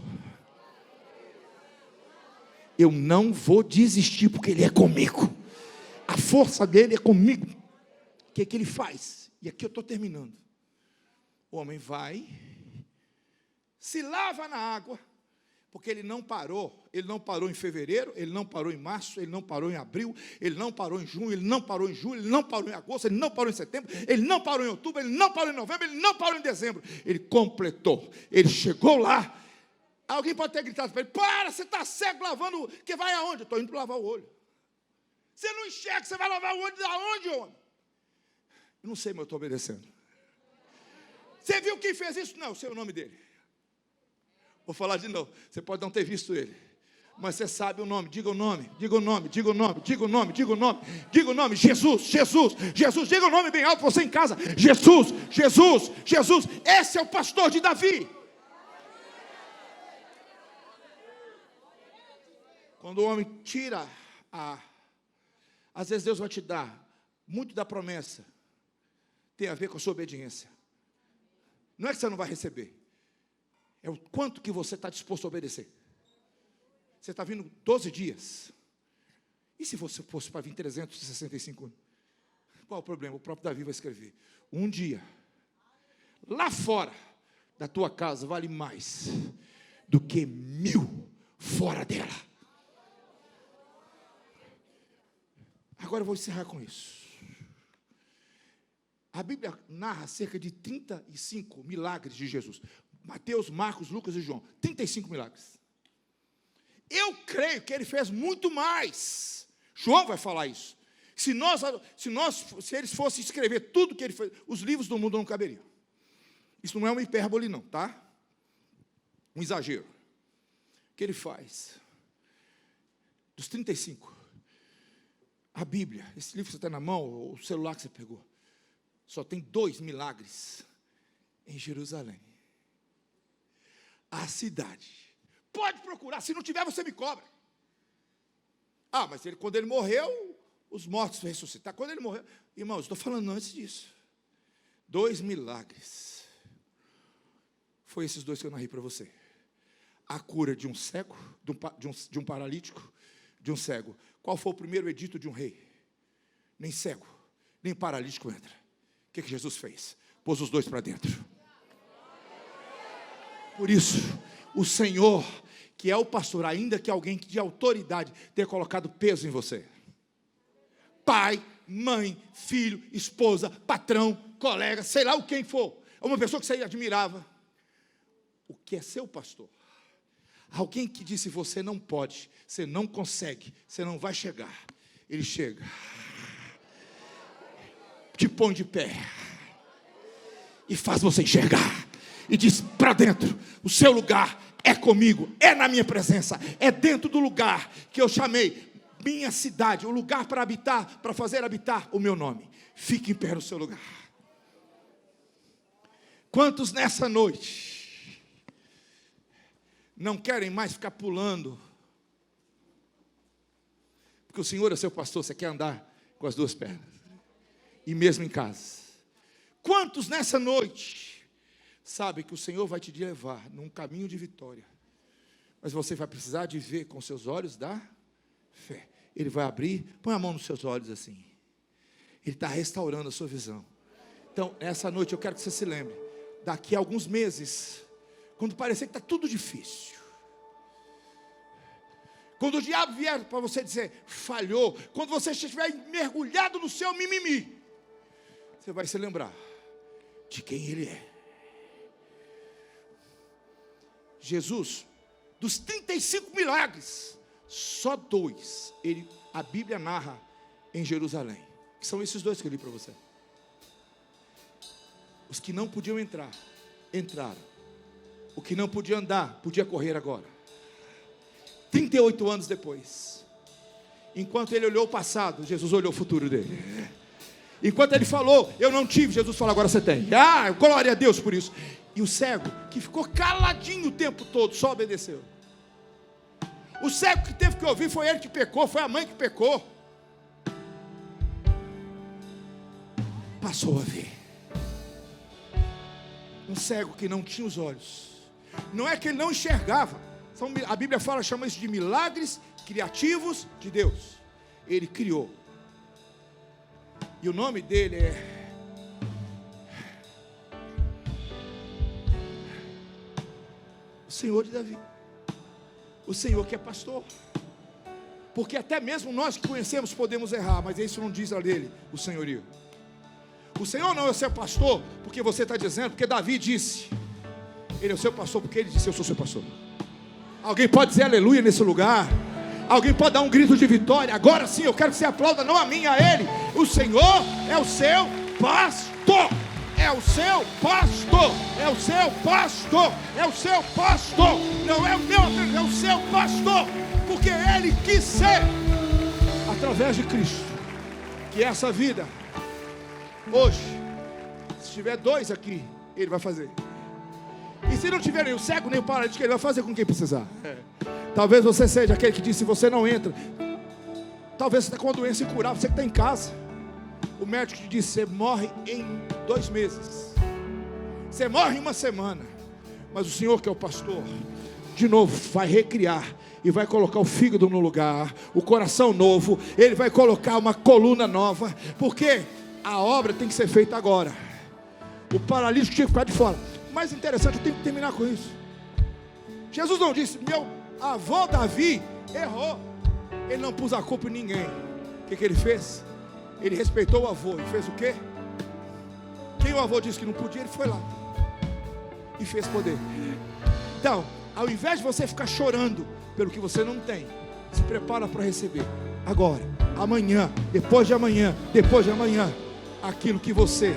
Eu não vou desistir, porque Ele é comigo. A força dele é comigo. O que é que Ele faz? E aqui eu estou terminando. O homem vai, se lava na água, porque ele não parou em fevereiro, ele não parou em março, ele não parou em abril, ele não parou em junho, ele não parou em julho, ele não parou em agosto, ele não parou em setembro, ele não parou em outubro, ele não parou em novembro, ele não parou em dezembro. Ele completou, ele chegou lá. Alguém pode ter gritado para ele, para, você está cego lavando, que vai aonde? Eu estou indo para lavar o olho. Você não enxerga, você vai lavar o olho de onde, homem? Eu não sei, mas eu estou obedecendo. Você viu quem fez isso? Não, eu sei o nome dele. Vou falar de novo, você pode não ter visto ele, mas você sabe o nome, diga o nome, diga o nome, diga o nome, diga o nome, diga o nome, diga o nome, Jesus, Jesus, Jesus, diga o nome bem alto, você em casa, Jesus, Jesus, Jesus, esse é o pastor de Davi. Quando o homem tira às vezes Deus vai te dar, muito da promessa, tem a ver com a sua obediência. Não é que você não vai receber, é o quanto que você está disposto a obedecer. Você está vindo 12 dias. E se você fosse para vir 365 anos? Qual o problema? O próprio Davi vai escrever. Um dia, lá fora da tua casa, vale mais do que 1000 fora dela. Agora eu vou encerrar com isso. A Bíblia narra cerca de 35 milagres de Jesus. Mateus, Marcos, Lucas e João. 35 milagres. Eu creio que ele fez muito mais. João vai falar isso. Se eles fossem escrever tudo que ele fez, os livros do mundo não caberiam. Isso não é uma hipérbole não, tá? Um exagero. O que ele faz? Dos 35. A Bíblia, esse livro que você está na mão, ou o celular que você pegou, só tem 2 milagres em Jerusalém. A cidade. Pode procurar, se não tiver você me cobra. Mas quando ele morreu, os mortos ressuscitaram. Quando ele morreu, irmãos, estou falando antes disso. 2 milagres. Foi esses 2 que eu narrei para você. A cura de um cego, de um paralítico, de um cego. Qual foi o primeiro edito de um rei? Nem cego, nem paralítico entra. O que Jesus fez? Pôs os 2 para dentro. Por isso, o Senhor, que é o pastor, ainda que alguém de autoridade, tenha colocado peso em você. Pai, mãe, filho, esposa, patrão, colega, sei lá o quem for. Uma pessoa que você admirava. O que é seu pastor? Alguém que disse, você não pode, você não consegue, você não vai chegar. Ele chega. Te põe de pé. E faz você enxergar. E diz para dentro, o seu lugar é comigo, é na minha presença, é dentro do lugar que eu chamei, minha cidade, o lugar para habitar, para fazer habitar o meu nome. Fique em pé no seu lugar. Quantos nessa noite não querem mais ficar pulando? Porque o Senhor é seu pastor, você quer andar com as 2 pernas. E mesmo em casa. Quantos nessa noite sabe que o Senhor vai te levar num caminho de vitória, mas você vai precisar de ver com seus olhos da fé. Ele vai abrir, põe a mão nos seus olhos assim. Ele está restaurando a sua visão. Então, essa noite eu quero que você se lembre, daqui a alguns meses, quando parecer que está tudo difícil, quando o diabo vier para você dizer, falhou, quando você estiver mergulhado no seu mimimi, você vai se lembrar de quem Ele é. Jesus, dos 35 milagres, só 2, a Bíblia narra em Jerusalém. Que são esses 2 que eu li para você. Os que não podiam entrar, entraram. O que não podia andar, podia correr agora. 38 anos depois, enquanto ele olhou o passado, Jesus olhou o futuro dele. Enquanto ele falou, eu não tive, Jesus falou, agora você tem. Ah, glória a Deus por isso. E o cego, que ficou caladinho o tempo todo, só obedeceu. O cego que teve que ouvir, foi ele que pecou, foi a mãe que pecou. Passou a ver. Um cego que não tinha os olhos. Não é que ele não enxergava. A Bíblia chama isso de milagres criativos de Deus. Ele criou. E o nome dele é o Senhor de Davi. O Senhor que é pastor. Porque até mesmo nós que conhecemos podemos errar, mas isso não diz a dele, o senhorio. O Senhor não é o seu pastor porque você está dizendo, porque Davi disse. Ele é o seu pastor porque ele disse, eu sou seu pastor. Alguém pode dizer aleluia nesse lugar? Alguém pode dar um grito de vitória? Agora sim, eu quero que você aplauda, não a mim, a ele. O Senhor é o seu pastor. É o seu pastor. É o seu pastor. É o seu pastor. Não é o meu, é o seu pastor. Porque ele quis ser, através de Cristo, que essa vida, hoje, se tiver dois aqui, ele vai fazer. E se não tiver nem o cego, nem o paralítico, ele vai fazer com quem precisar. Talvez você seja aquele que disse, você não entra. Talvez você está com uma doença incurável, você que está em casa. O médico te disse, você morre em 2 meses. Você morre em 1 semana. Mas o Senhor que é o pastor, de novo, vai recriar. E vai colocar o fígado no lugar, o coração novo. Ele vai colocar uma coluna nova. Porque a obra tem que ser feita agora. O paralítico tinha que ficar de fora. Mais interessante, eu tenho que terminar com isso. Jesus não disse, meu avô Davi errou. Ele não pôs a culpa em ninguém. O que ele fez? Ele respeitou o avô e fez o quê? Quem o avô disse que não podia, ele foi lá e fez poder. Então, ao invés de você ficar chorando pelo que você não tem, se prepara para receber agora, amanhã, depois de amanhã, aquilo que você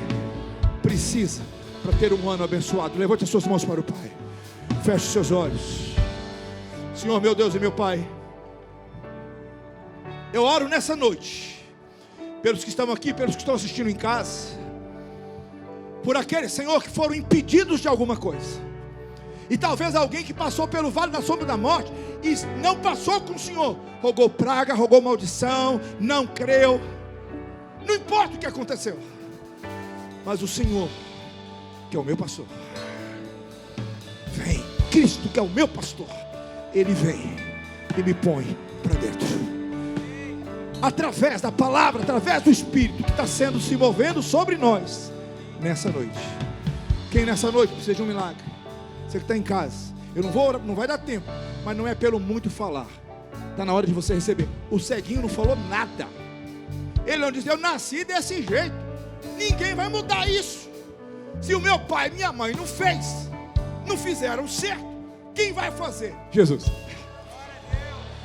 precisa para ter um ano abençoado. Levante as suas mãos para o Pai. Feche os seus olhos. Senhor, meu Deus e meu Pai, eu oro nessa noite pelos que estão aqui, pelos que estão assistindo em casa, por aqueles, Senhor, que foram impedidos de alguma coisa. E talvez alguém que passou pelo vale da sombra da morte e não passou com o Senhor, rogou praga, rogou maldição, não creu. Não importa o que aconteceu, mas o Senhor, que é o meu pastor, vem. Cristo, que é o meu pastor, Ele vem e me põe para dentro, através da palavra, através do Espírito que está sendo se movendo sobre nós nessa noite. Quem nessa noite precisa de um milagre? Você que está em casa, eu não vou, não vai dar tempo, mas não é pelo muito falar, está na hora de você receber. O ceguinho não falou nada, ele não disse, eu nasci desse jeito, ninguém vai mudar isso. Se o meu pai e minha mãe não fez, não fizeram certo, quem vai fazer? Jesus.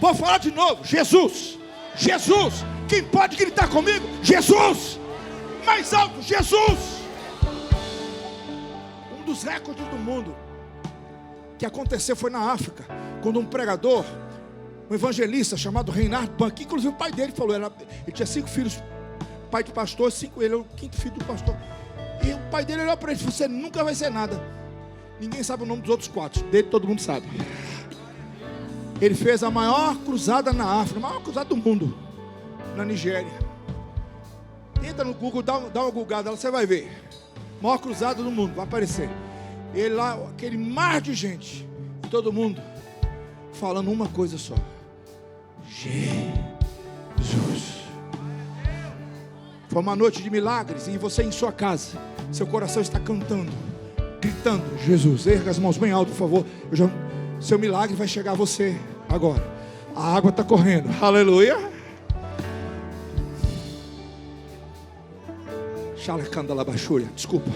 Vou falar de novo, Jesus. Jesus. Quem pode gritar comigo? Jesus. Mais alto, Jesus. Um dos recordes do mundo que aconteceu foi na África, quando um pregador, um evangelista chamado Reinhard Bonk, que inclusive o pai dele falou, ele tinha 5 filhos, pai de pastor, 5, ele é o 5º filho do pastor. E o pai dele olhou para ele e disse, você nunca vai ser nada. Ninguém sabe o nome dos outros 4, dele todo mundo sabe. Ele fez a maior cruzada na África, a maior cruzada do mundo, na Nigéria. Entra no Google, dá uma googada, você vai ver. Maior cruzada do mundo, vai aparecer. Ele lá, aquele mar de gente, todo mundo falando uma coisa só: Jesus. Foi uma noite de milagres. E você em sua casa, seu coração está cantando, gritando: Jesus. Erga as mãos bem alto, por favor. Seu milagre vai chegar a você agora. A água está correndo. Aleluia. Desculpa.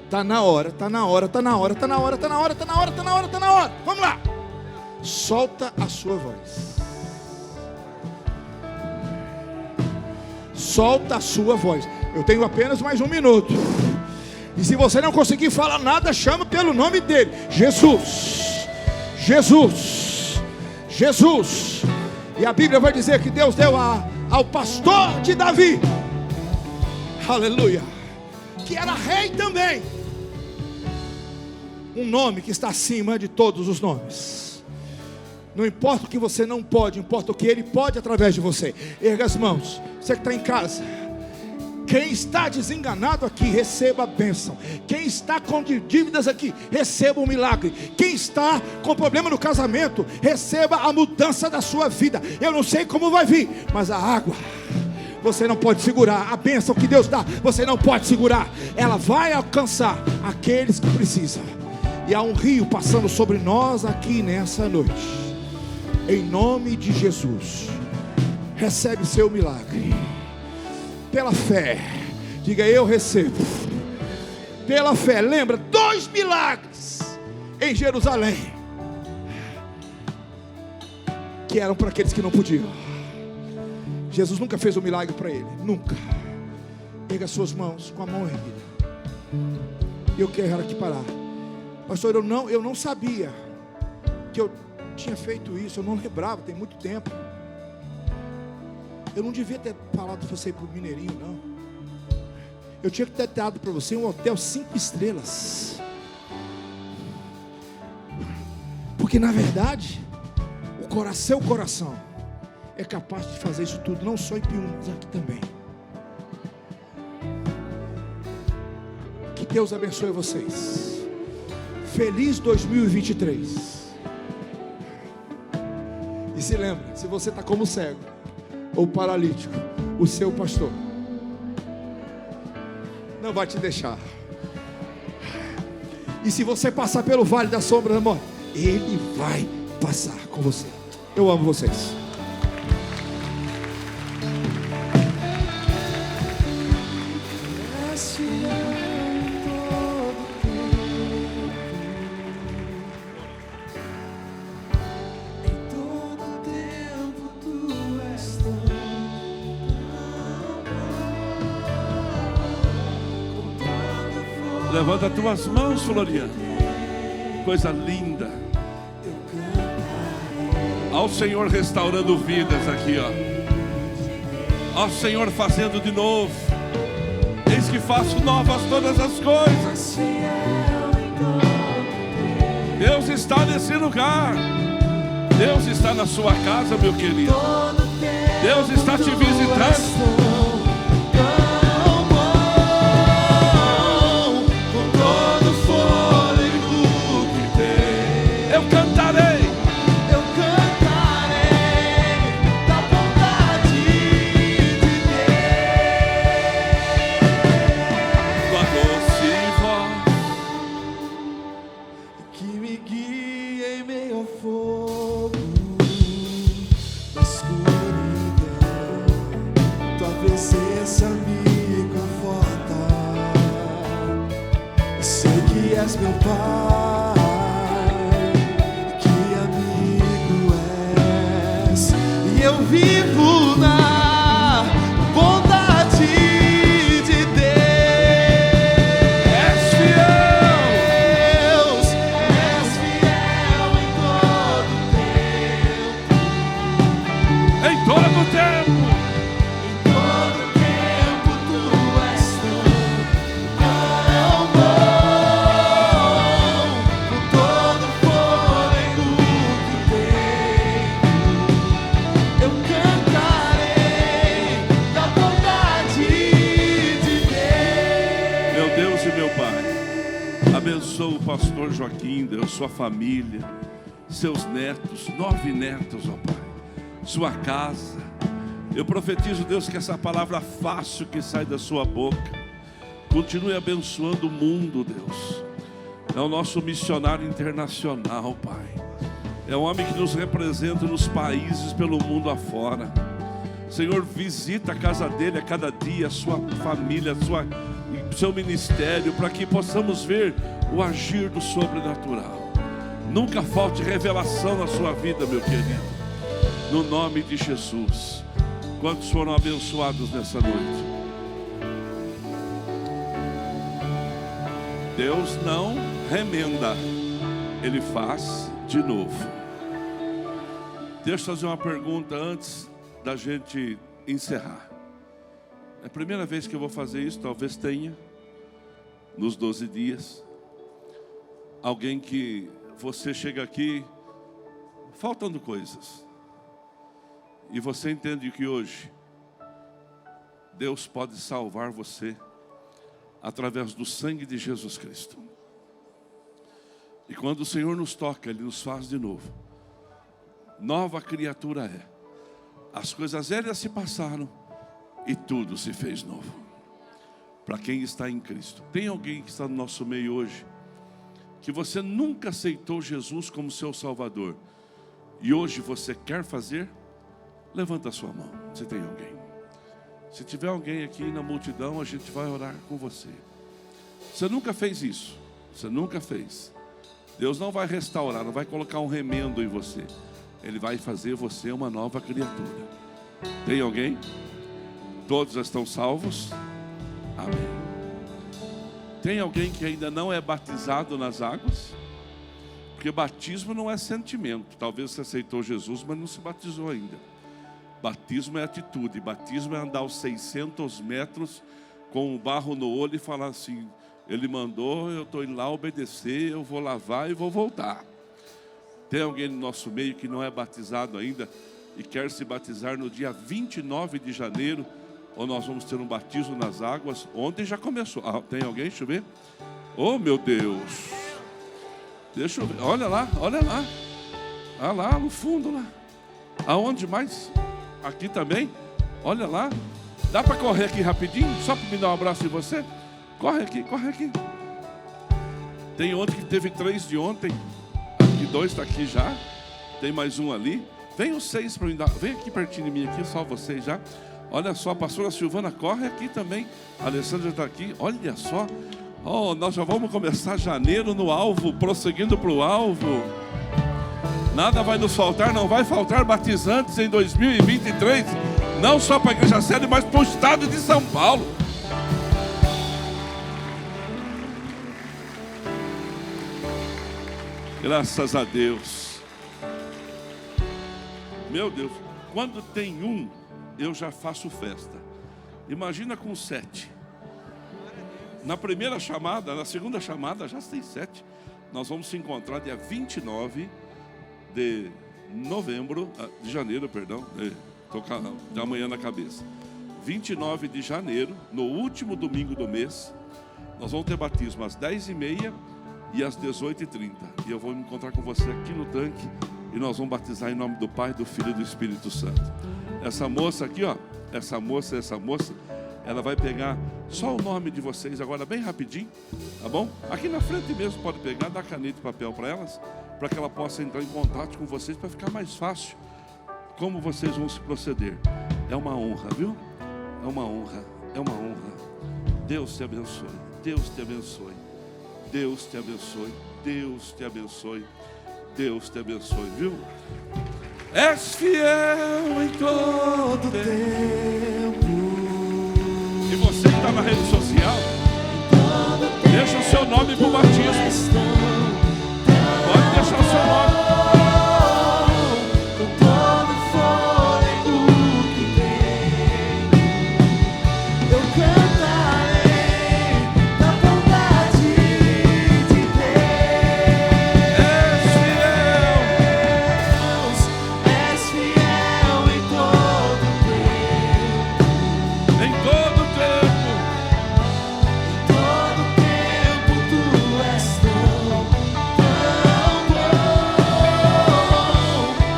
Está na hora. Vamos lá. Solta a sua voz. Solta a sua voz. Eu tenho apenas mais 1 minuto. E se você não conseguir falar nada, chama pelo nome dele: Jesus, Jesus, Jesus. E a Bíblia vai dizer que Deus deu ao pastor de Davi, aleluia, que era rei também, um nome que está acima de todos os nomes. Não importa o que você não pode, importa o que Ele pode através de você. Erga as mãos, você que está em casa. Quem está desenganado aqui, receba a bênção. Quem está com dívidas aqui, receba um milagre. Quem está com problema no casamento, receba a mudança da sua vida. Eu não sei como vai vir, mas a água você não pode segurar. A bênção que Deus dá, você não pode segurar. Ela vai alcançar aqueles que precisam. E há um rio passando sobre nós aqui nessa noite. Em nome de Jesus, recebe seu milagre. Pela fé, diga: eu recebo. Pela fé, lembra, 2 milagres em Jerusalém, que eram para aqueles que não podiam. Jesus nunca fez um milagre para ele, nunca. Pega as suas mãos, com a mão erguida. Eu quero aqui parar. Pastor, eu não sabia que eu tinha feito isso, eu não lembrava, tem muito tempo. Eu não devia ter falado para você ir para o Mineirinho, não. Eu tinha que ter dado para você um hotel 5 estrelas. Porque na verdade, seu coração é capaz de fazer isso tudo, não só em Piúna, mas aqui também. Que Deus abençoe vocês. Feliz 2023. E se lembra, se você está como cego ou paralítico, o seu pastor não vai te deixar. E se você passar pelo vale da sombra da morte, Ele vai passar com você. Eu amo vocês. Levanta as tuas mãos, Floriano. Coisa linda. Ao Senhor restaurando vidas aqui, ó. Ao Senhor fazendo de novo. Eis que faço novas todas as coisas. Deus está nesse lugar. Deus está na sua casa, meu querido. Deus está te visitando. Meu Pai, que amigo és, e eu vivo na bondade de Deus. És fiel, és fiel em todo tempo. Abençoa o pastor Joaquim, Deus, sua família, seus netos, 9 netos, ó Pai, sua casa. Eu profetizo, Deus, que essa palavra fácil que sai da sua boca continue abençoando o mundo, Deus. É o nosso missionário internacional, Pai. É um homem que nos representa nos países pelo mundo afora. Senhor, visita a casa dele a cada dia, a sua família, seu ministério, para que possamos ver o agir do sobrenatural. Nunca falte revelação na sua vida, meu querido, no nome de Jesus. Quantos foram abençoados nessa noite? Deus não remenda, Ele faz de novo. Deixa eu fazer uma pergunta antes da gente encerrar. É a primeira vez que eu vou fazer isso, talvez tenha, nos 12 dias. Alguém que você chega aqui faltando coisas. E você entende que hoje Deus pode salvar você através do sangue de Jesus Cristo. E quando o Senhor nos toca, Ele nos faz de novo. Nova criatura é. As coisas velhas se passaram e tudo se fez novo. Para quem está em Cristo. Tem alguém que está no nosso meio hoje que você nunca aceitou Jesus como seu Salvador e hoje você quer fazer? Levanta a sua mão, se tem alguém. Se tiver alguém aqui na multidão, a gente vai orar com você. Você nunca fez isso. Você nunca fez. Deus não vai restaurar, não vai colocar um remendo em você. Ele vai fazer você uma nova criatura. Tem alguém? Todos estão salvos? Amém. Tem alguém que ainda não é batizado nas águas? Porque batismo não é sentimento. Talvez você aceitou Jesus, mas não se batizou ainda. Batismo é atitude. Batismo é andar os 600 metros com o barro no olho e falar assim: Ele mandou, eu estou indo lá obedecer, eu vou lavar e vou voltar. Tem alguém no nosso meio que não é batizado ainda e quer se batizar no dia 29 de janeiro, ou nós vamos ter um batismo nas águas? Ontem já começou. Tem alguém? Deixa eu ver. Oh, meu Deus. Deixa eu ver. Olha lá, olha lá. Ah, lá no fundo lá. Aonde mais? Aqui também. Olha lá. Dá para correr aqui rapidinho? Só para me dar um abraço em você? Corre aqui, corre aqui. Tem outro que teve 3 de ontem. Aqui 2 está aqui já. Tem mais um ali. Vem os 6 para me dar. Vem aqui pertinho de mim aqui, só vocês já. Olha só, a pastora Silvana corre aqui também. A Alessandra está aqui. Olha só. Oh, nós já vamos começar janeiro no alvo, prosseguindo para o alvo. Nada vai nos faltar, não vai faltar batizantes em 2023. Não só para a igreja sede, mas para o estado de São Paulo. Graças a Deus. Meu Deus, quando tem um, eu já faço festa. Imagina com 7. Na primeira chamada, na segunda chamada, já tem 7. Nós vamos se encontrar dia 29 de janeiro, perdão. Estou de amanhã na cabeça. 29 de janeiro, no último domingo do mês, nós vamos ter batismo às 10h30 e às 18h30. E eu vou me encontrar com você aqui no tanque e nós vamos batizar em nome do Pai, do Filho e do Espírito Santo. Essa moça aqui, ó, essa moça, ela vai pegar só o nome de vocês agora bem rapidinho, tá bom? Aqui na frente mesmo pode pegar, dar caneta e papel para elas, para que ela possa entrar em contato com vocês, para ficar mais fácil como vocês vão se proceder. É uma honra, viu? É uma honra, é uma honra. Deus te abençoe, Deus te abençoe, Deus te abençoe, Deus te abençoe, Deus te abençoe, viu? És fiel em todo tempo. E você que está na rede social, deixa o seu nome para o batismo. Pode deixar o seu nome. Com todo fôlego que tem, eu cantarei da bondade de Deus. És fiel em todo tempo. Em todo tempo. Em todo tempo tu és tão bom.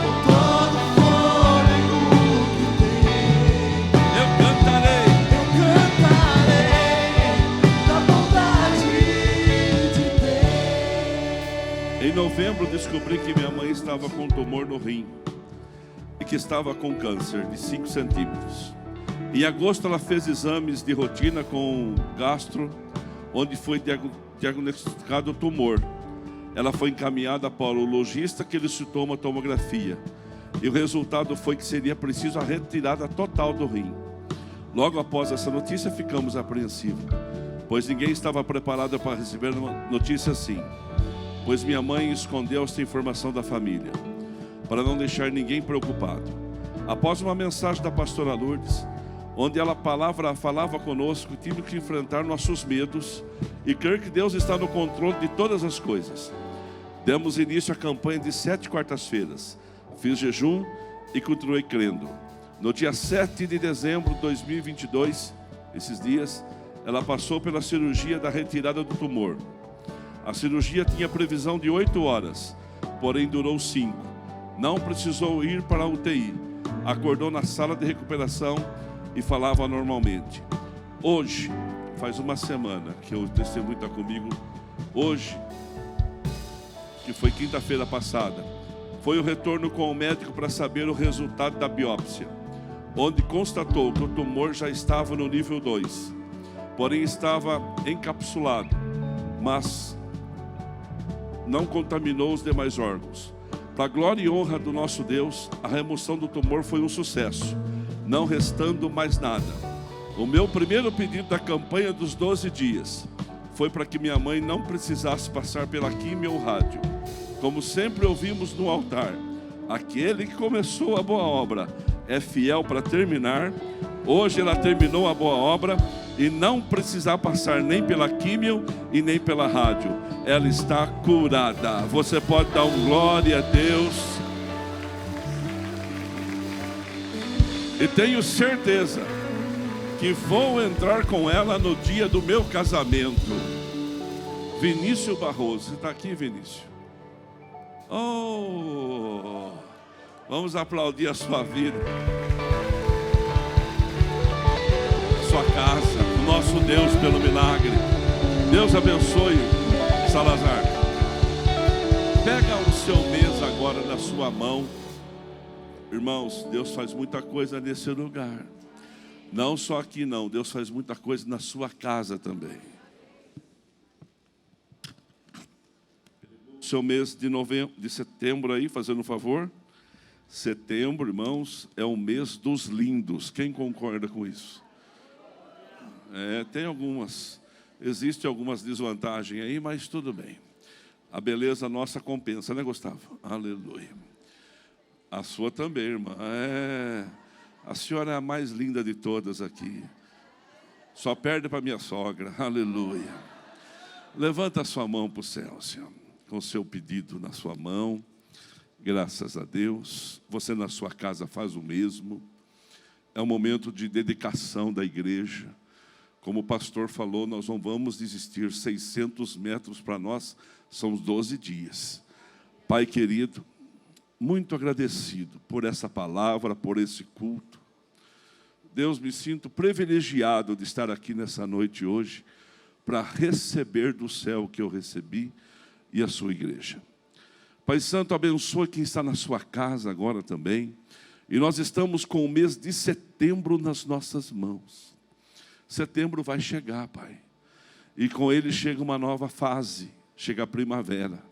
Com todo fôlego que tem, Eu cantarei. da bondade de Deus. Em novembro descobri que minha mãe estava com um tumor no rim e que estava com câncer de 5 centímetros. Em agosto ela fez exames de rotina com gastro, onde foi diagnosticado o tumor. Ela foi encaminhada para o urologista, que ele citou uma tomografia. E o resultado foi que seria preciso a retirada total do rim. Logo após essa notícia ficamos apreensivos, pois ninguém estava preparado para receber uma notícia assim, pois minha mãe escondeu essa informação da família. para não deixar ninguém preocupado. Após uma mensagem da pastora Lourdes, onde ela falava conosco, tive que enfrentar nossos medos e crer que Deus está no controle de todas as coisas. Demos início à campanha de 7 quartas-feiras. Fiz jejum e continuei crendo. No dia 7 de dezembro de 2022, esses dias, ela passou pela cirurgia da retirada do tumor. A cirurgia tinha previsão de 8 horas, porém durou 5. Não precisou ir para a UTI. Acordou na sala de recuperação e falava normalmente. Hoje, faz uma semana que o testemunho está comigo. Hoje, que foi quinta-feira passada, foi o retorno com o médico para saber o resultado da biópsia, onde constatou que o tumor já estava no nível 2, porém estava encapsulado, mas não contaminou os demais órgãos. Para a glória e honra do nosso Deus, a remoção do tumor foi um sucesso, não restando mais nada. O meu primeiro pedido da campanha dos 12 dias foi para que minha mãe não precisasse passar pela quimio ou rádio. Como sempre ouvimos no altar, aquele que começou a boa obra é fiel para terminar. Hoje ela terminou a boa obra e não precisar passar nem pela quimio e nem pela rádio. Ela está curada. Você pode dar um glória a Deus. E tenho certeza que vou entrar com ela no dia do meu casamento. Vinícius Barroso, você está aqui, Vinícius? Oh, vamos aplaudir a sua vida, sua casa, o nosso Deus pelo milagre. Deus abençoe, Salazar. Pega o seu mês agora na sua mão. Irmãos, Deus faz muita coisa nesse lugar. Não só aqui não, Deus faz muita coisa na sua casa também. Seu mês de setembro aí, fazendo um favor. Setembro, irmãos, é o mês dos lindos. Quem concorda com isso? Existem algumas desvantagens aí, mas tudo bem. A beleza nossa compensa, né, Gustavo? Aleluia. A sua também, irmã. A senhora é a mais linda de todas aqui. Só perde para minha sogra. Aleluia. Levanta a sua mão para o céu, Senhor, com o seu pedido na sua mão. Graças a Deus. Você na sua casa faz o mesmo. É um momento de dedicação da igreja. Como o pastor falou, nós não vamos desistir. 600 metros para nós são os 12 dias. Pai querido, muito agradecido por essa palavra, por esse culto. Deus, me sinto privilegiado de estar aqui nessa noite hoje para receber do céu o que eu recebi e a sua igreja. Pai Santo, abençoa quem está na sua casa agora também. E nós estamos com o mês de setembro nas nossas mãos. Setembro vai chegar, Pai. E com ele chega uma nova fase, chega a primavera.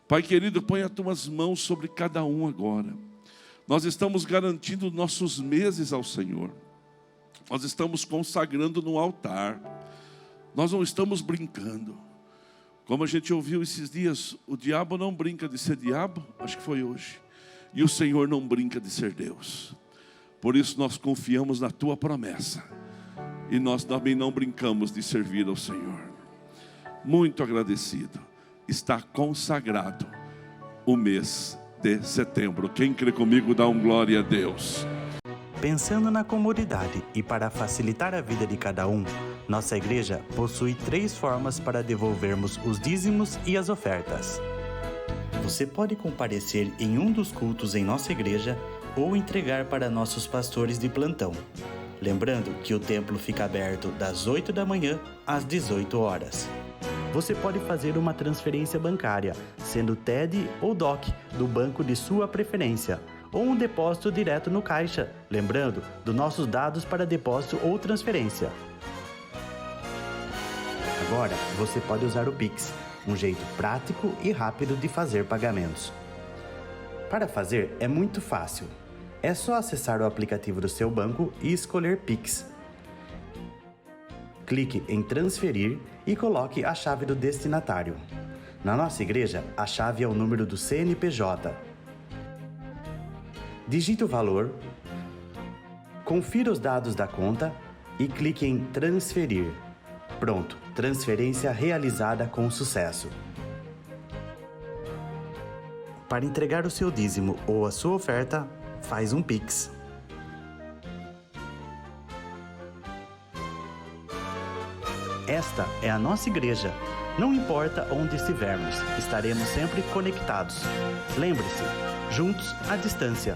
Pai querido, põe as tuas mãos sobre cada um agora. Nós estamos garantindo nossos meses ao Senhor. Nós estamos consagrando no altar. Nós não estamos brincando. Como a gente ouviu esses dias, o diabo não brinca de ser diabo, acho que foi hoje. E o Senhor não brinca de ser Deus. Por isso nós confiamos na tua promessa. E nós também não brincamos de servir ao Senhor. Muito agradecido. Está consagrado o mês de setembro. Quem crê comigo, dá um glória a Deus. Pensando na comunidade e para facilitar a vida de cada um, nossa igreja possui 3 formas para devolvermos os dízimos e as ofertas. Você pode comparecer em um dos cultos em nossa igreja ou entregar para nossos pastores de plantão. Lembrando que o templo fica aberto das 8 da manhã às 18 horas. Você pode fazer uma transferência bancária, sendo TED ou DOC, do banco de sua preferência, ou um depósito direto no caixa, lembrando dos nossos dados para depósito ou transferência. Agora, você pode usar o Pix, um jeito prático e rápido de fazer pagamentos. Para fazer, é muito fácil. É só acessar o aplicativo do seu banco e escolher Pix. Clique em transferir e coloque a chave do destinatário. Na nossa igreja, a chave é o número do CNPJ. digite o valor, confira os dados da conta e clique em transferir. Pronto, transferência realizada com sucesso. Para entregar o seu dízimo ou a sua oferta, faz um Pix. Esta é a nossa igreja. Não importa onde estivermos, estaremos sempre conectados. Lembre-se, juntos à distância.